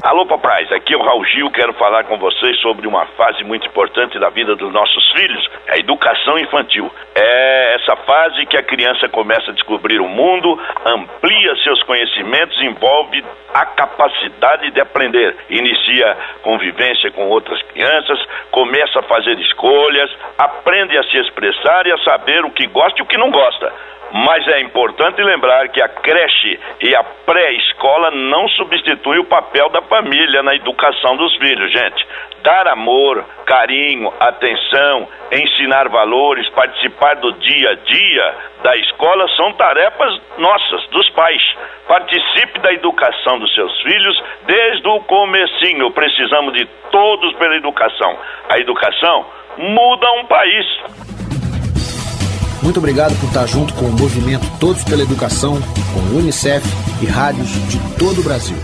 Alô, papais, aqui é o Raul Gil, quero falar com vocês sobre uma fase muito importante da vida dos nossos filhos, a educação infantil. É essa fase que a criança começa a descobrir o mundo, amplia seus conhecimentos, envolve a capacidade de aprender, inicia convivência com outras crianças, começa a fazer escolhas, aprende a se expressar e a saber o que gosta e o que não gosta. Mas é importante lembrar que a creche e a pré-escola não substituem o papel da família na educação dos filhos, gente. Dar amor, carinho, atenção, ensinar valores, participar do dia a dia da escola são tarefas nossas, dos pais. Participe da educação dos seus filhos desde o comecinho. Precisamos de todos pela educação. A educação muda um país. Muito obrigado por estar junto com o movimento Todos pela Educação, com o Unicef e rádios de todo o Brasil.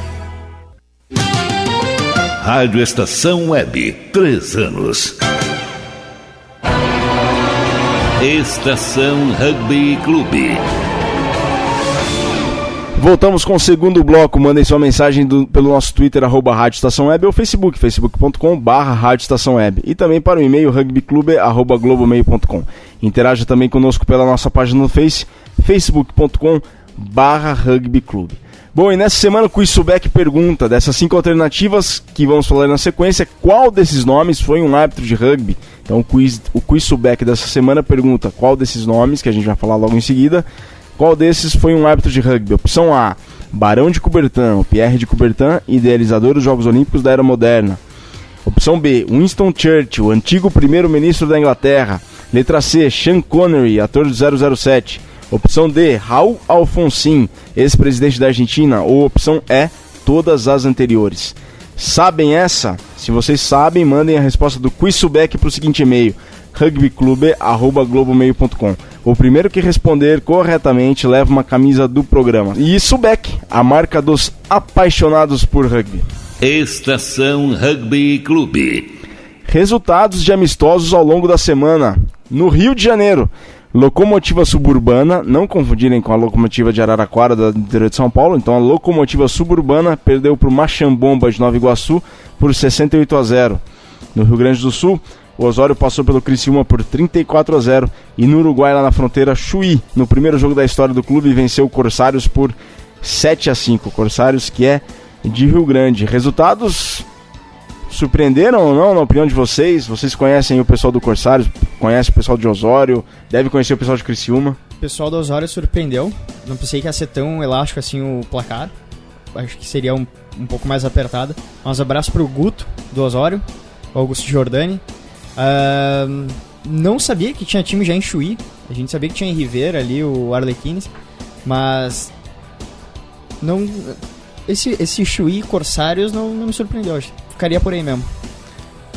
Rádio Estação Web, 3 anos. Estação Rugby Clube. Voltamos com o segundo bloco. Mandem sua mensagem pelo nosso Twitter, @Rádio Estação Web, ou Facebook, facebook.com/Rádio Estação Web. E também para o e-mail rugbyclube@globomail.com. Interaja também conosco pela nossa página no Face, facebook.com/rugbyclube. Bom, e nessa semana o Quiz Subec pergunta, dessas 5 alternativas que vamos falar na sequência, qual desses nomes foi um árbitro de rugby? Então o Quiz Subec dessa semana pergunta qual desses nomes, que a gente vai falar logo em seguida, qual desses foi um árbitro de rugby? Opção A, Barão de Coubertin, Pierre de Coubertin, idealizador dos Jogos Olímpicos da Era Moderna. Opção B, Winston Churchill, antigo primeiro-ministro da Inglaterra. Letra C, Sean Connery, ator do 007. Opção D, Raul Alfonsin, ex-presidente da Argentina. Ou opção E, todas as anteriores. Sabem essa? Se vocês sabem, mandem a resposta do Quiz Subec para o seguinte e-mail, rugbyclube@globomail.com. O primeiro que responder corretamente leva uma camisa do programa. E Subec, a marca dos apaixonados por rugby. Estação Rugby Clube. Resultados de amistosos ao longo da semana. No Rio de Janeiro, Locomotiva Suburbana, não confundirem com a Locomotiva de Araraquara do interior de São Paulo, então a Locomotiva Suburbana perdeu para o Machambomba de Nova Iguaçu por 68-0. No Rio Grande do Sul, o Osório passou pelo Criciúma por 34-0 e no Uruguai, lá na fronteira, Chuí, no primeiro jogo da história do clube, venceu o Corsários por 7-5. Corsários que é de Rio Grande. Resultados surpreenderam ou não, na opinião de vocês? Vocês conhecem o pessoal do Corsários, conhecem o pessoal de Osório, devem conhecer o pessoal de Criciúma. O pessoal do Osório surpreendeu, não pensei que ia ser tão elástico assim o placar, acho que seria um pouco mais apertado. Um abraço pro Guto do Osório, o Augusto Giordani. Não sabia que tinha time já em Chuí, a gente sabia que tinha em Rivera ali o Arlequines, mas não, esse Chuí Corsários não me surpreendeu, acho. Ficaria por aí mesmo.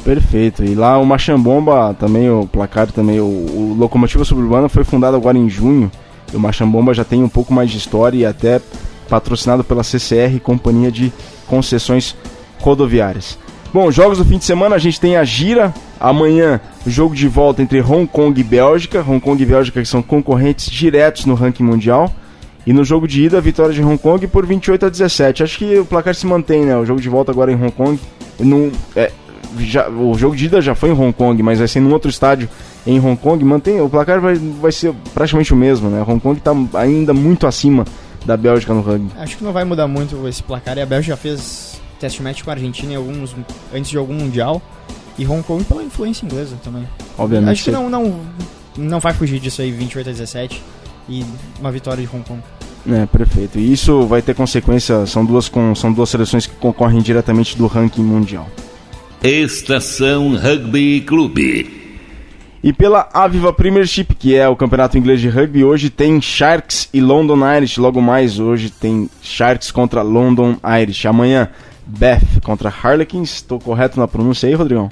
Perfeito, e lá o Machambomba também, o placar também, o Locomotiva Suburbana foi fundado agora em junho, e o Machambomba já tem um pouco mais de história e até patrocinado pela CCR, Companhia de Concessões Rodoviárias. Bom, jogos do fim de semana, a gente tem a gira. Amanhã, jogo de volta entre Hong Kong e Bélgica. Hong Kong e Bélgica que são concorrentes diretos no ranking mundial. E no jogo de ida, a vitória de Hong Kong por 28-17. Acho que o placar se mantém, né? O jogo de volta agora em Hong Kong. O jogo de ida já foi em Hong Kong, mas vai ser num outro estádio em Hong Kong. Mantém, o placar vai ser praticamente o mesmo, né? Hong Kong está ainda muito acima da Bélgica no rugby. Acho que não vai mudar muito esse placar. E a Bélgica já fez test match com a Argentina antes de algum mundial, e Hong Kong pela influência inglesa também. Obviamente. Acho que não vai fugir disso aí, 28-17 e uma vitória de Hong Kong. Perfeito. E isso vai ter consequência, são duas seleções que concorrem diretamente do ranking mundial. Estação Rugby Clube. E pela Aviva Premiership, que é o campeonato inglês de rugby, hoje tem Sharks e London Irish. Logo mais, hoje tem Sharks contra London Irish. Amanhã, Beth contra Harlequins. Estou correto na pronúncia aí, Rodrigão?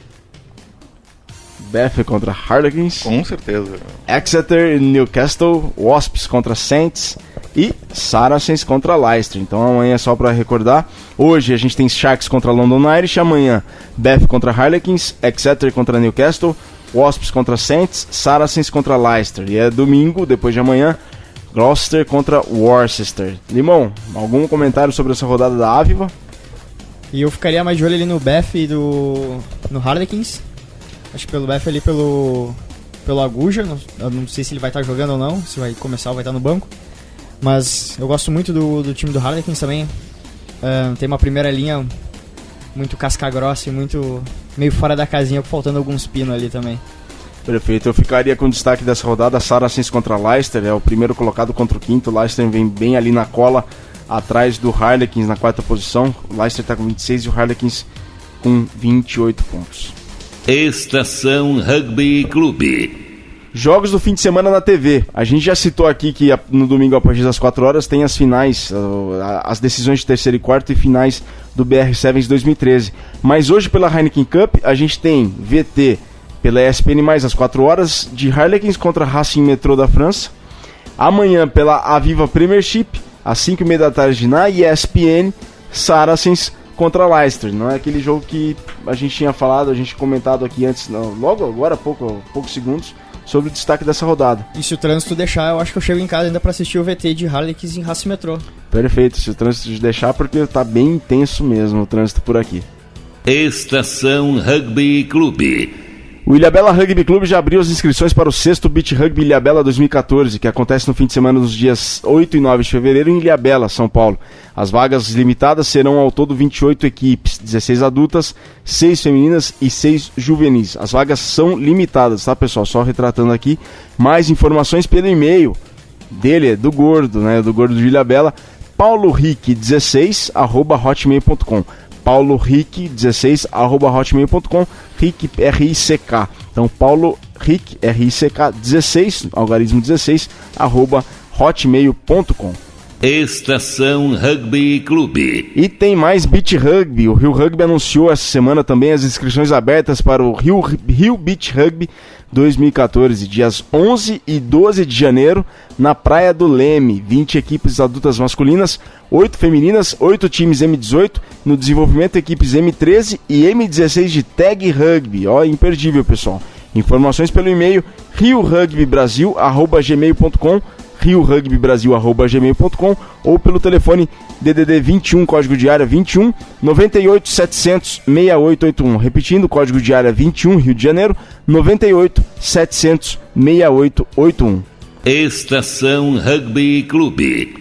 Beth contra Harlequins. Com certeza. Exeter e Newcastle. Wasps contra Saints. E Saracens contra Leicester. Então amanhã, só para recordar, hoje a gente tem Sharks contra London Irish. Amanhã, Beth contra Harlequins. Exeter contra Newcastle. Wasps contra Saints, Saracens contra Leicester. E é domingo, depois de amanhã, Gloucester contra Worcester. Limão, algum comentário sobre essa rodada da Aviva? E eu ficaria mais de olho ali no Beth e no Harlequins. Acho que pelo Beth ali pelo Aguja. Eu não sei se ele vai estar jogando ou não, se vai começar ou vai estar no banco. Mas eu gosto muito do time do Harlequins também. Tem uma primeira linha muito casca-grossa e muito meio fora da casinha, faltando alguns pinos ali também. Perfeito, eu ficaria com o destaque dessa rodada, Saracens contra Leicester, é o primeiro colocado contra o quinto. O Leicester vem bem ali na cola, atrás do Harlequins na quarta posição. O Leicester está com 26 e o Harlequins com 28 pontos. Estação Rugby Clube. Jogos do fim de semana na TV. A gente já citou aqui que no domingo, a partir das 4 horas, tem as finais, as decisões de terceiro e quarto e finais do BR Sevens 2013. Mas hoje, pela Heineken Cup, a gente tem VT pela ESPN+, às 4 horas, de Harlequins contra Racing Metro da França. Amanhã, pela Aviva Premiership, às 5h30 da tarde, na ESPN, Saracens contra Leicester. Não é aquele jogo que a gente tinha falado, a gente comentado aqui antes, não, logo agora, poucos segundos, sobre o destaque dessa rodada. E se o trânsito deixar, eu acho que eu chego em casa ainda para assistir o VT de Harlequins em Racing Metro. Perfeito, se o trânsito deixar, porque tá bem intenso mesmo o trânsito por aqui. Estação Rugby Clube. O Ilhabela Rugby Clube já abriu as inscrições para o 6º Beach Rugby Ilhabela 2014, que acontece no fim de semana dos dias 8 e 9 de fevereiro em Ilhabela, São Paulo. As vagas limitadas serão ao todo 28 equipes, 16 adultas, 6 femininas e 6 juvenis. As vagas são limitadas, tá, pessoal? Só retratando aqui. Mais informações pelo e-mail dele, do Gordo, né? Do Gordo de Ilhabela, paulorick16@hotmail.com. paulorick16@hotmail.com, Rick, R-I-C-K. Então, Paulo Rick, R-I-C-K, 16, algarismo 16, @hotmail.com. Estação Rugby Clube. E tem mais Beach Rugby. O Rio Rugby anunciou essa semana também as inscrições abertas para o Rio Beach Rugby 2014, dias 11 e 12 de janeiro, na Praia do Leme. 20 equipes adultas masculinas, 8 femininas, 8 times M18, no desenvolvimento equipes M13 e M16 de Tag Rugby. Ó, imperdível, pessoal. Informações pelo e-mail riorugbybrasil@gmail.com, riorugbybrasil@gmail.com, ou pelo telefone DDD 21, código de área 21 98 700 6881. Repetindo, código de área 21, Rio de Janeiro, 98 700 6881. Estação Rugby Clube.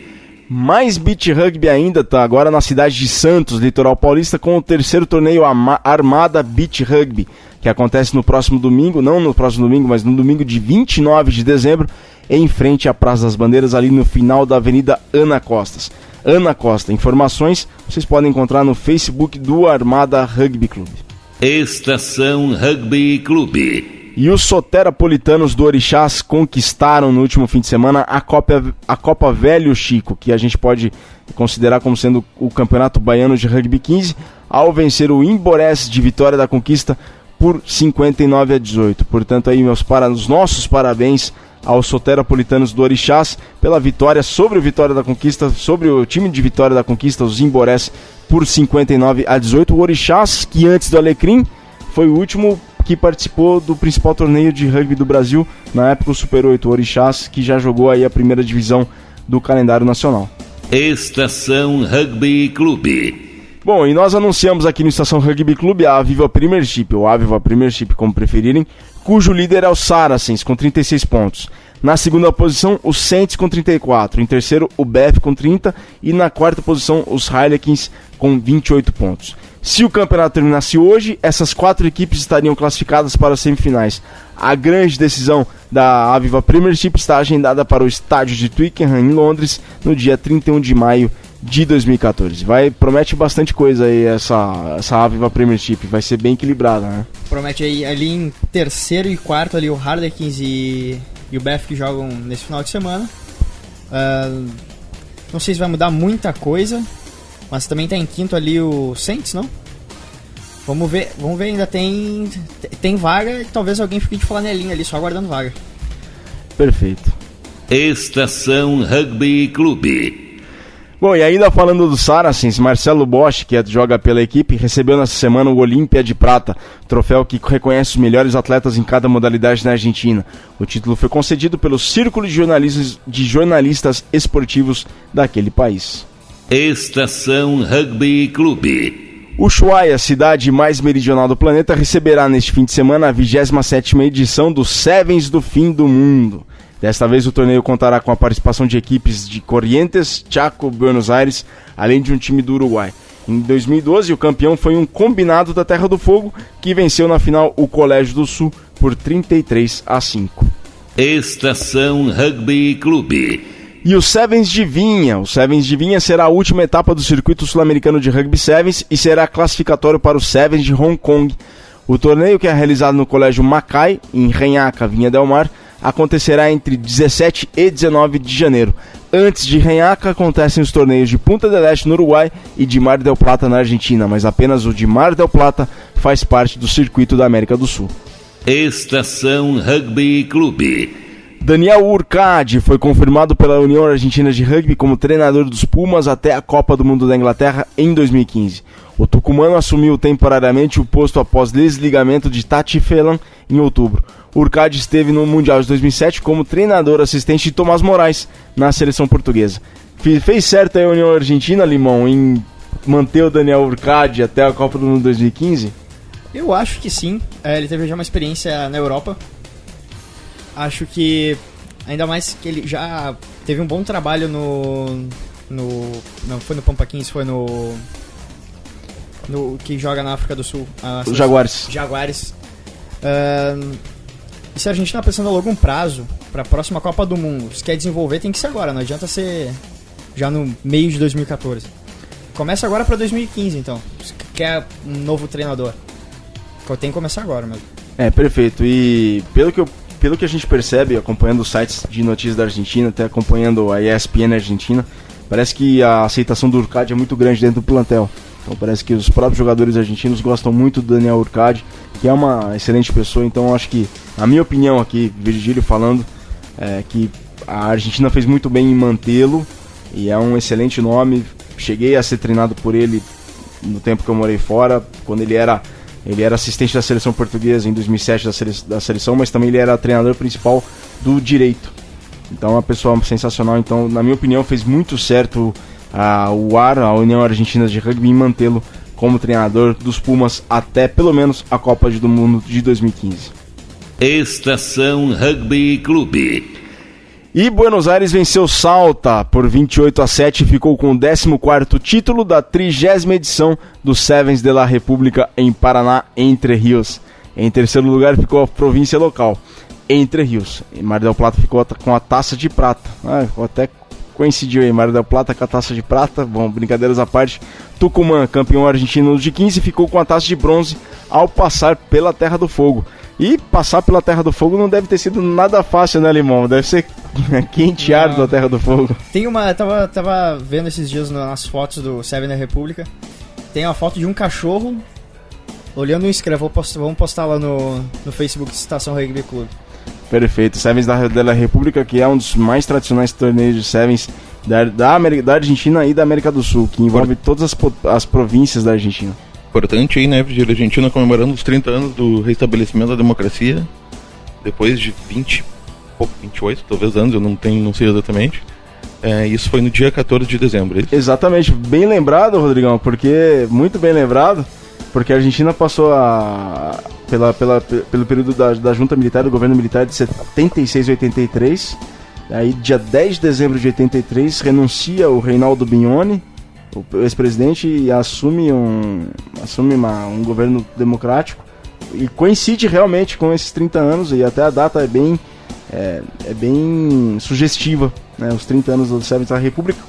Mais Beach Rugby ainda, tá agora na cidade de Santos, litoral paulista, com o terceiro torneio Armada Beach Rugby, que acontece no próximo domingo, não no próximo domingo, mas no domingo de 29 de dezembro, em frente à Praça das Bandeiras, ali no final da Avenida Ana Costa. Informações vocês podem encontrar no Facebook do Armada Rugby Clube. Estação Rugby Clube. E os Soterapolitanos do Orixás conquistaram no último fim de semana a Copa Velho Chico, que a gente pode considerar como sendo o Campeonato Baiano de Rugby 15, ao vencer o Imborés de Vitória da Conquista por 59-18. Portanto, aí os nossos parabéns aos Soterapolitanos do Orixás pela vitória sobre o Vitória da Conquista, sobre o time de Vitória da Conquista, os Imborés, por 59-18. O Orixás, que antes do Alecrim foi o último que participou do principal torneio de rugby do Brasil, na época o Super 8, o Orixás, que já jogou aí a primeira divisão do calendário nacional. Estação Rugby Clube. Bom, e nós anunciamos aqui no Estação Rugby Clube a Aviva Premiership, ou Aviva Premiership, como preferirem, cujo líder é o Saracens, com 36 pontos. Na segunda posição, o Saints com 34. Em terceiro, o BF com 30. E na quarta posição, os Harlequins com 28 pontos. Se o campeonato terminasse hoje, essas 4 equipes estariam classificadas para as semifinais. A grande decisão da Aviva Premiership está agendada para o estádio de Twickenham, em Londres, no dia 31 de maio de 2014. Promete bastante coisa aí essa Aviva Premiership, vai ser bem equilibrada, né? Promete aí ali em terceiro e quarto ali o Harlequins e o BF que jogam nesse final de semana. Não sei se vai mudar muita coisa, mas também tá em quinto ali o Saints, não? Vamos ver, ainda tem vaga, e talvez alguém fique de flanelinha ali, só aguardando vaga. Perfeito. Estação Rugby Clube. Bom, e ainda falando do Saracens, Marcelo Bosch, que joga pela equipe, recebeu nessa semana o Olímpia de Prata, troféu que reconhece os melhores atletas em cada modalidade na Argentina. O título foi concedido pelo Círculo de Jornalistas Esportivos daquele país. Estação Rugby Clube. Ushuaia, cidade mais meridional do planeta, receberá neste fim de semana a 27ª edição do Sevens do Fim do Mundo. Desta vez o torneio contará com a participação de equipes de Corrientes, Chaco, Buenos Aires, além de um time do Uruguai. Em 2012, o campeão foi um combinado da Terra do Fogo, que venceu na final o Colégio do Sul por 33-5. Estação Rugby Clube. E o Sevens de Vinha. O Sevens de Vinha será a última etapa do circuito sul-americano de Rugby Sevens e será classificatório para o Sevens de Hong Kong. O torneio, que é realizado no Colégio Macai, em Renhaca, Vinha del Mar, acontecerá entre 17 e 19 de janeiro. Antes de Renhaca, acontecem os torneios de Punta del Este, no Uruguai, e de Mar del Plata, na Argentina, mas apenas o de Mar del Plata faz parte do circuito da América do Sul. Estação Rugby Clube. Daniel Urcade foi confirmado pela União Argentina de Rugby como treinador dos Pumas até a Copa do Mundo da Inglaterra em 2015. O tucumano assumiu temporariamente o posto após desligamento de Tati Phelan em outubro. Urcade esteve no Mundial de 2007 como treinador assistente de Tomás Moraes na seleção portuguesa. Fez certo a União Argentina, Limão, em manter o Daniel Urcade até a Copa do Mundo 2015? Eu acho que sim. Ele teve já uma experiência na Europa. Acho que, ainda mais que ele já teve um bom trabalho não foi no Pampa 15, foi no que joga na África do Sul. Os Jaguares. E se a Argentina está pensando a longo prazo para a próxima Copa do Mundo, se quer desenvolver, tem que ser agora, não adianta ser já no meio de 2014. Começa agora para 2015, então. Se quer um novo treinador, tem que começar agora mesmo. Perfeito. E pelo que a gente percebe, acompanhando os sites de notícias da Argentina, até acompanhando a ESPN Argentina, parece que a aceitação do Urcade é muito grande dentro do plantel. Então parece que os próprios jogadores argentinos gostam muito do Daniel Urcade, que é uma excelente pessoa. Então acho que, a minha opinião aqui, Virgílio falando, é que a Argentina fez muito bem em mantê-lo, e é um excelente nome. Cheguei a ser treinado por ele no tempo que eu morei fora, quando ele era assistente da seleção portuguesa em 2007 da seleção, mas também ele era treinador principal do direito. Então é uma pessoa sensacional. Então, na minha opinião, fez muito certo a União Argentina de Rugby, em mantê-lo como treinador dos Pumas até pelo menos a Copa do Mundo de 2015. Estação Rugby Clube. E Buenos Aires venceu Salta por 28-7 e ficou com o 14º título da 30ª edição do Sevens de la República em Paraná, Entre Rios. Em terceiro lugar ficou a província local, Entre Rios. E Mar del Plata ficou com a taça de prata. Até coincidiu aí, Mar del Plata com a taça de prata. Bom, brincadeiras à parte. Tucumã, campeão argentino de 15, ficou com a taça de bronze ao passar pela Terra do Fogo. E passar pela Terra do Fogo não deve ter sido nada fácil, né, Limão? Deve ser quente ar da Terra do Fogo. Tem uma... Tava vendo esses dias nas fotos do Seven da República. Tem uma foto de um cachorro olhando um inscrito. Vamos postar lá no Facebook Estação Rugby Clube. Perfeito. Sevens da República, que é um dos mais tradicionais torneios de Sevens da Argentina e da América do Sul, que envolve todas as províncias da Argentina. Importante aí, né, de Argentina comemorando os 30 anos do restabelecimento da democracia, depois de 28, talvez anos, eu não sei exatamente. Isso foi no dia 14 de dezembro, é isso? Exatamente, bem lembrado, Rodrigão, muito bem lembrado, porque a Argentina passou pelo período da junta militar, do governo militar de 76 a 83, aí dia 10 de dezembro de 83 renuncia o Reinaldo Bignone, o ex-presidente, e assume um governo democrático, e coincide realmente com esses 30 anos, e até a data é bem sugestiva, né? Os 30 anos do Sevens da República,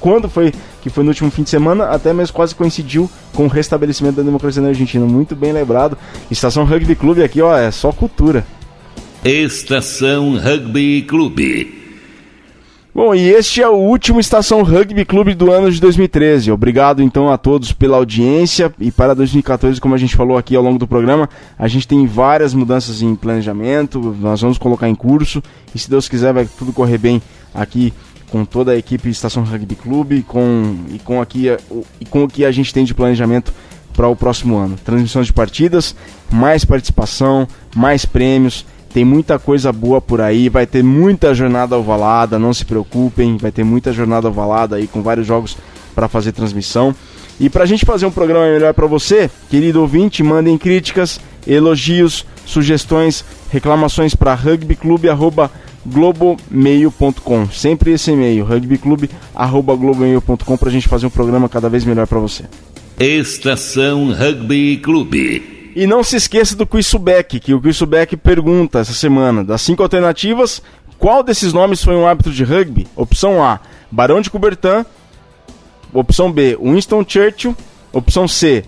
que foi no último fim de semana, até mesmo quase coincidiu com o restabelecimento da democracia na Argentina. Muito bem lembrado. Estação Rugby Clube aqui, é só cultura. Estação Rugby Clube. Bom, e este é o último Estação Rugby Clube do ano de 2013. Obrigado então a todos pela audiência. E para 2014, como a gente falou aqui ao longo do programa, a gente tem várias mudanças em planejamento, nós vamos colocar em curso, e se Deus quiser vai tudo correr bem aqui com toda a equipe Estação Rugby Clube e com o que a gente tem de planejamento para o próximo ano. Transmissões de partidas, mais participação, mais prêmios, tem muita coisa boa por aí, vai ter muita jornada ovalada, não se preocupem, vai ter muita jornada ovalada aí com vários jogos para fazer transmissão. E para a gente fazer um programa melhor para você, querido ouvinte, mandem críticas, elogios, sugestões, reclamações para rugbyclube@globomail.com. Sempre esse e-mail, rugbyclube@globomail.com, para a gente fazer um programa cada vez melhor para você. Estação Rugby Clube. E não se esqueça do Quiz Subec, que o Quiz Subec pergunta essa semana, das 5 alternativas, qual desses nomes foi um árbitro de rugby? Opção A, Barão de Coubertin. Opção B, Winston Churchill. Opção C,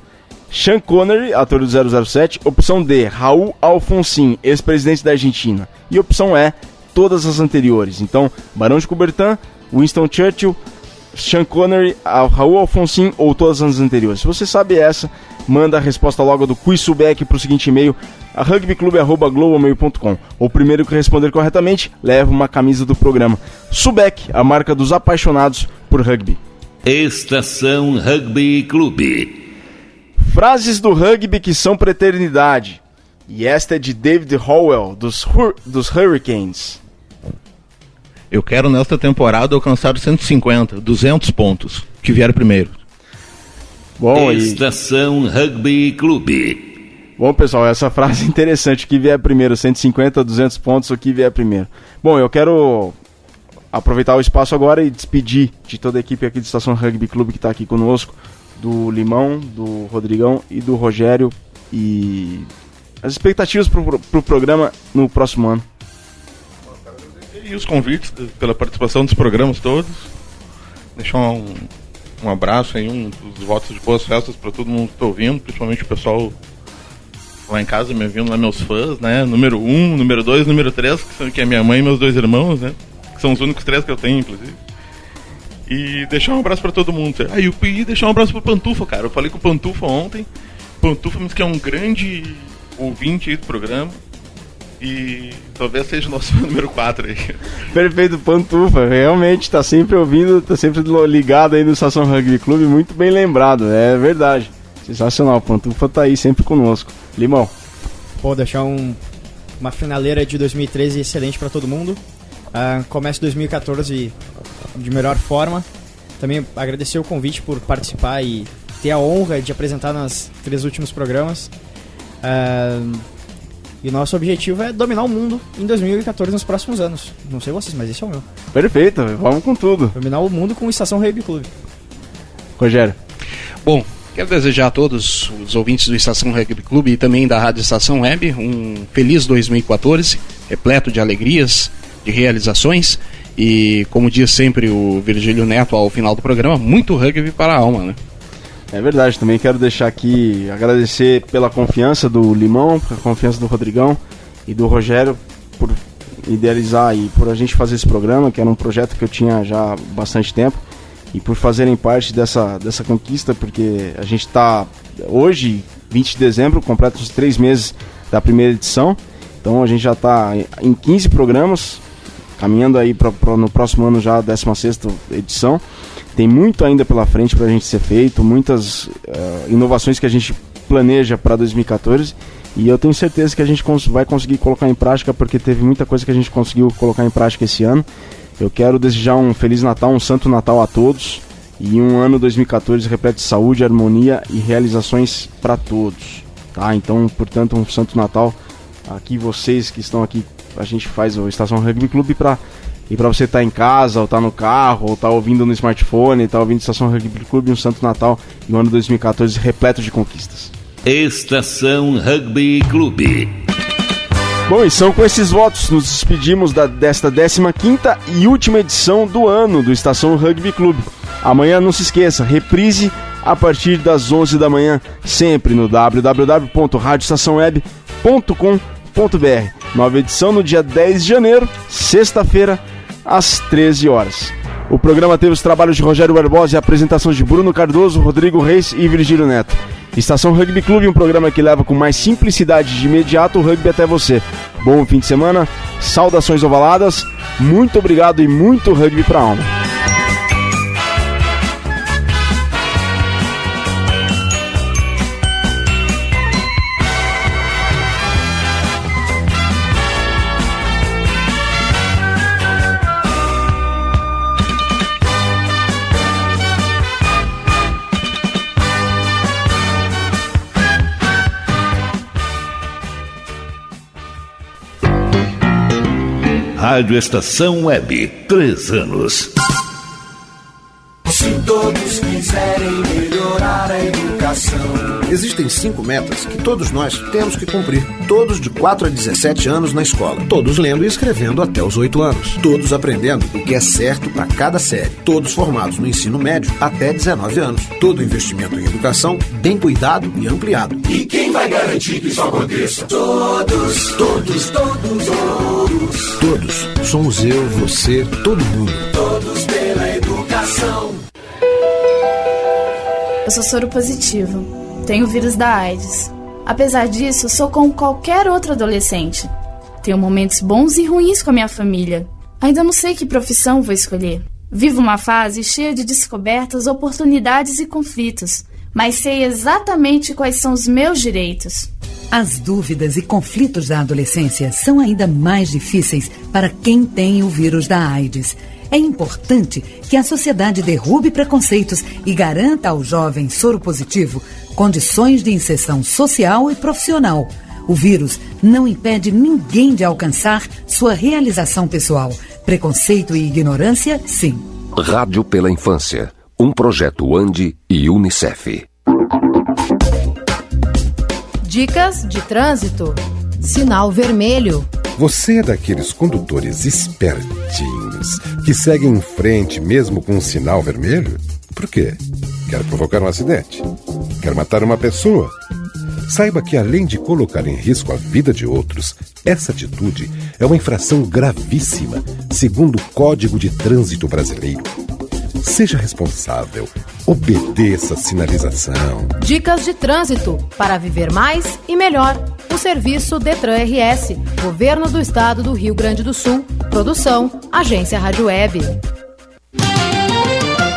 Sean Connery, ator do 007. Opção D, Raul Alfonsín, ex-presidente da Argentina. E opção E, todas as anteriores. Então, Barão de Coubertin, Winston Churchill, Sean Connery, Raul Alfonsín ou todas as anteriores. Se você sabe essa, manda a resposta logo do Quiz Subec para o seguinte e-mail, rugbyclube@globomail.com. O primeiro que responder corretamente leva uma camisa do programa. Subec, a marca dos apaixonados por rugby. Estação Rugby Clube. Frases do rugby que são para eternidade. E esta é de David Howell, dos Hurricanes. Eu quero nesta temporada alcançar 150, 200 pontos, que vier primeiro. Bom, Estação Rugby Clube. Bom, pessoal, essa frase é interessante, o que vier primeiro, 150, 200 pontos, o que vier primeiro. Bom, eu quero aproveitar o espaço agora e despedir de toda a equipe aqui do Estação Rugby Clube que está aqui conosco, do Limão, do Rodrigão e do Rogério, e as expectativas para o programa no próximo ano. E os convites pela participação dos programas todos. Deixar um abraço aí, os votos de boas festas para todo mundo que está ouvindo, principalmente o pessoal lá em casa me ouvindo, lá meus fãs, né? Número 1, número 2, número 3, que é minha mãe e meus 2 irmãos, né? Que são os únicos 3 que eu tenho, inclusive. E deixar um abraço pra todo mundo. E deixar um abraço pro Pantufa, cara. Eu falei com o Pantufa ontem. Pantufa que é um grande ouvinte aí do programa. E talvez seja o nosso número 4 aí. Perfeito, Pantufa. Realmente, tá sempre ouvindo, tá sempre ligado aí no Estação Rugby Clube. Muito bem lembrado, é verdade. Sensacional, Pantufa tá aí sempre conosco. Limão. Pô, deixar uma finaleira de 2013 excelente pra todo mundo. Comece 2014 de melhor forma. Também agradecer o convite por participar e ter a honra de apresentar nos 3 últimos programas. E o nosso objetivo é dominar o mundo em 2014 nos próximos anos. Não sei vocês, mas esse é o meu. Perfeito, vamos com tudo. Dominar o mundo com o Estação Rugby Clube. Rogério. Bom, quero desejar a todos os ouvintes do Estação Rugby Clube e também da Rádio Estação Web um feliz 2014, repleto de alegrias, de realizações e, como diz sempre o Virgílio Neto ao final do programa, muito rugby para a alma, né? É verdade, também quero deixar aqui, agradecer pela confiança do Limão, pela confiança do Rodrigão e do Rogério por idealizar e por a gente fazer esse programa, que era um projeto que eu tinha já há bastante tempo, e por fazerem parte dessa conquista, porque a gente está hoje, 20 de dezembro, completa os 3 meses da primeira edição, então a gente já está em 15 programas, caminhando aí no próximo ano já a 16ª edição. Tem muito ainda pela frente para a gente ser feito, muitas inovações que a gente planeja para 2014, e eu tenho certeza que a gente vai conseguir colocar em prática, porque teve muita coisa que a gente conseguiu colocar em prática esse ano. Eu quero desejar um Feliz Natal, um Santo Natal a todos, e um ano 2014 repleto de saúde, harmonia e realizações para todos, tá? Então, portanto, um Santo Natal aqui, vocês que estão aqui, a gente faz o Estação Rugby Clube e para você estar em casa, ou estar no carro, ou estar ouvindo no smartphone, estar ouvindo Estação Rugby Clube, um Santo Natal e um ano 2014 repleto de conquistas. Estação Rugby Clube. Bom, e são com esses votos nos despedimos desta 15ª e última edição do ano do Estação Rugby Clube. Amanhã, não se esqueça, reprise a partir das 11 da manhã, sempre no www.radioestaçãoweb.com.br. Nova edição no dia 10 de janeiro, sexta-feira, às 13 horas. O programa teve os trabalhos de Rogério Barbosa e a apresentação de Bruno Cardoso, Rodrigo Reis e Virgílio Neto. Estação Rugby Clube, um programa que leva com mais simplicidade de imediato o rugby até você. Bom fim de semana, saudações ovaladas, muito obrigado e muito rugby pra alma. Rádio Estação Web, 3 anos. Se todos quiserem melhorar a educação. Existem 5 metas que todos nós temos que cumprir. Todos de 4 a 17 anos na escola. Todos lendo e escrevendo até os 8 anos. Todos aprendendo o que é certo para cada série. Todos formados no ensino médio até 19 anos. Todo investimento em educação bem cuidado e ampliado. E quem vai garantir que isso aconteça? Todos, todos, todos, todos. Todos. Somos eu, você, todo mundo. Todos pela educação. Eu sou soro positivo. Tenho o vírus da AIDS. Apesar disso, sou como qualquer outro adolescente. Tenho momentos bons e ruins com a minha família. Ainda não sei que profissão vou escolher. Vivo uma fase cheia de descobertas, oportunidades e conflitos, mas sei exatamente quais são os meus direitos. As dúvidas e conflitos da adolescência são ainda mais difíceis para quem tem o vírus da AIDS. É importante que a sociedade derrube preconceitos e garanta ao jovem soropositivo condições de inserção social e profissional. O vírus não impede ninguém de alcançar sua realização pessoal. Preconceito e ignorância, sim. Rádio pela Infância, um projeto ANDI e UNICEF. Dicas de trânsito. Sinal vermelho. Você é daqueles condutores espertinhos que seguem em frente mesmo com um sinal vermelho? Por quê? Quer provocar um acidente? Quer matar uma pessoa? Saiba que, além de colocar em risco a vida de outros, essa atitude é uma infração gravíssima, segundo o Código de Trânsito Brasileiro. Seja responsável. Obedeça a sinalização. Dicas de trânsito para viver mais e melhor. O serviço Detran RS, Governo do Estado do Rio Grande do Sul. Produção, Agência Rádio Web.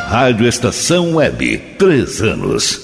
Rádio Estação Web, 3 anos.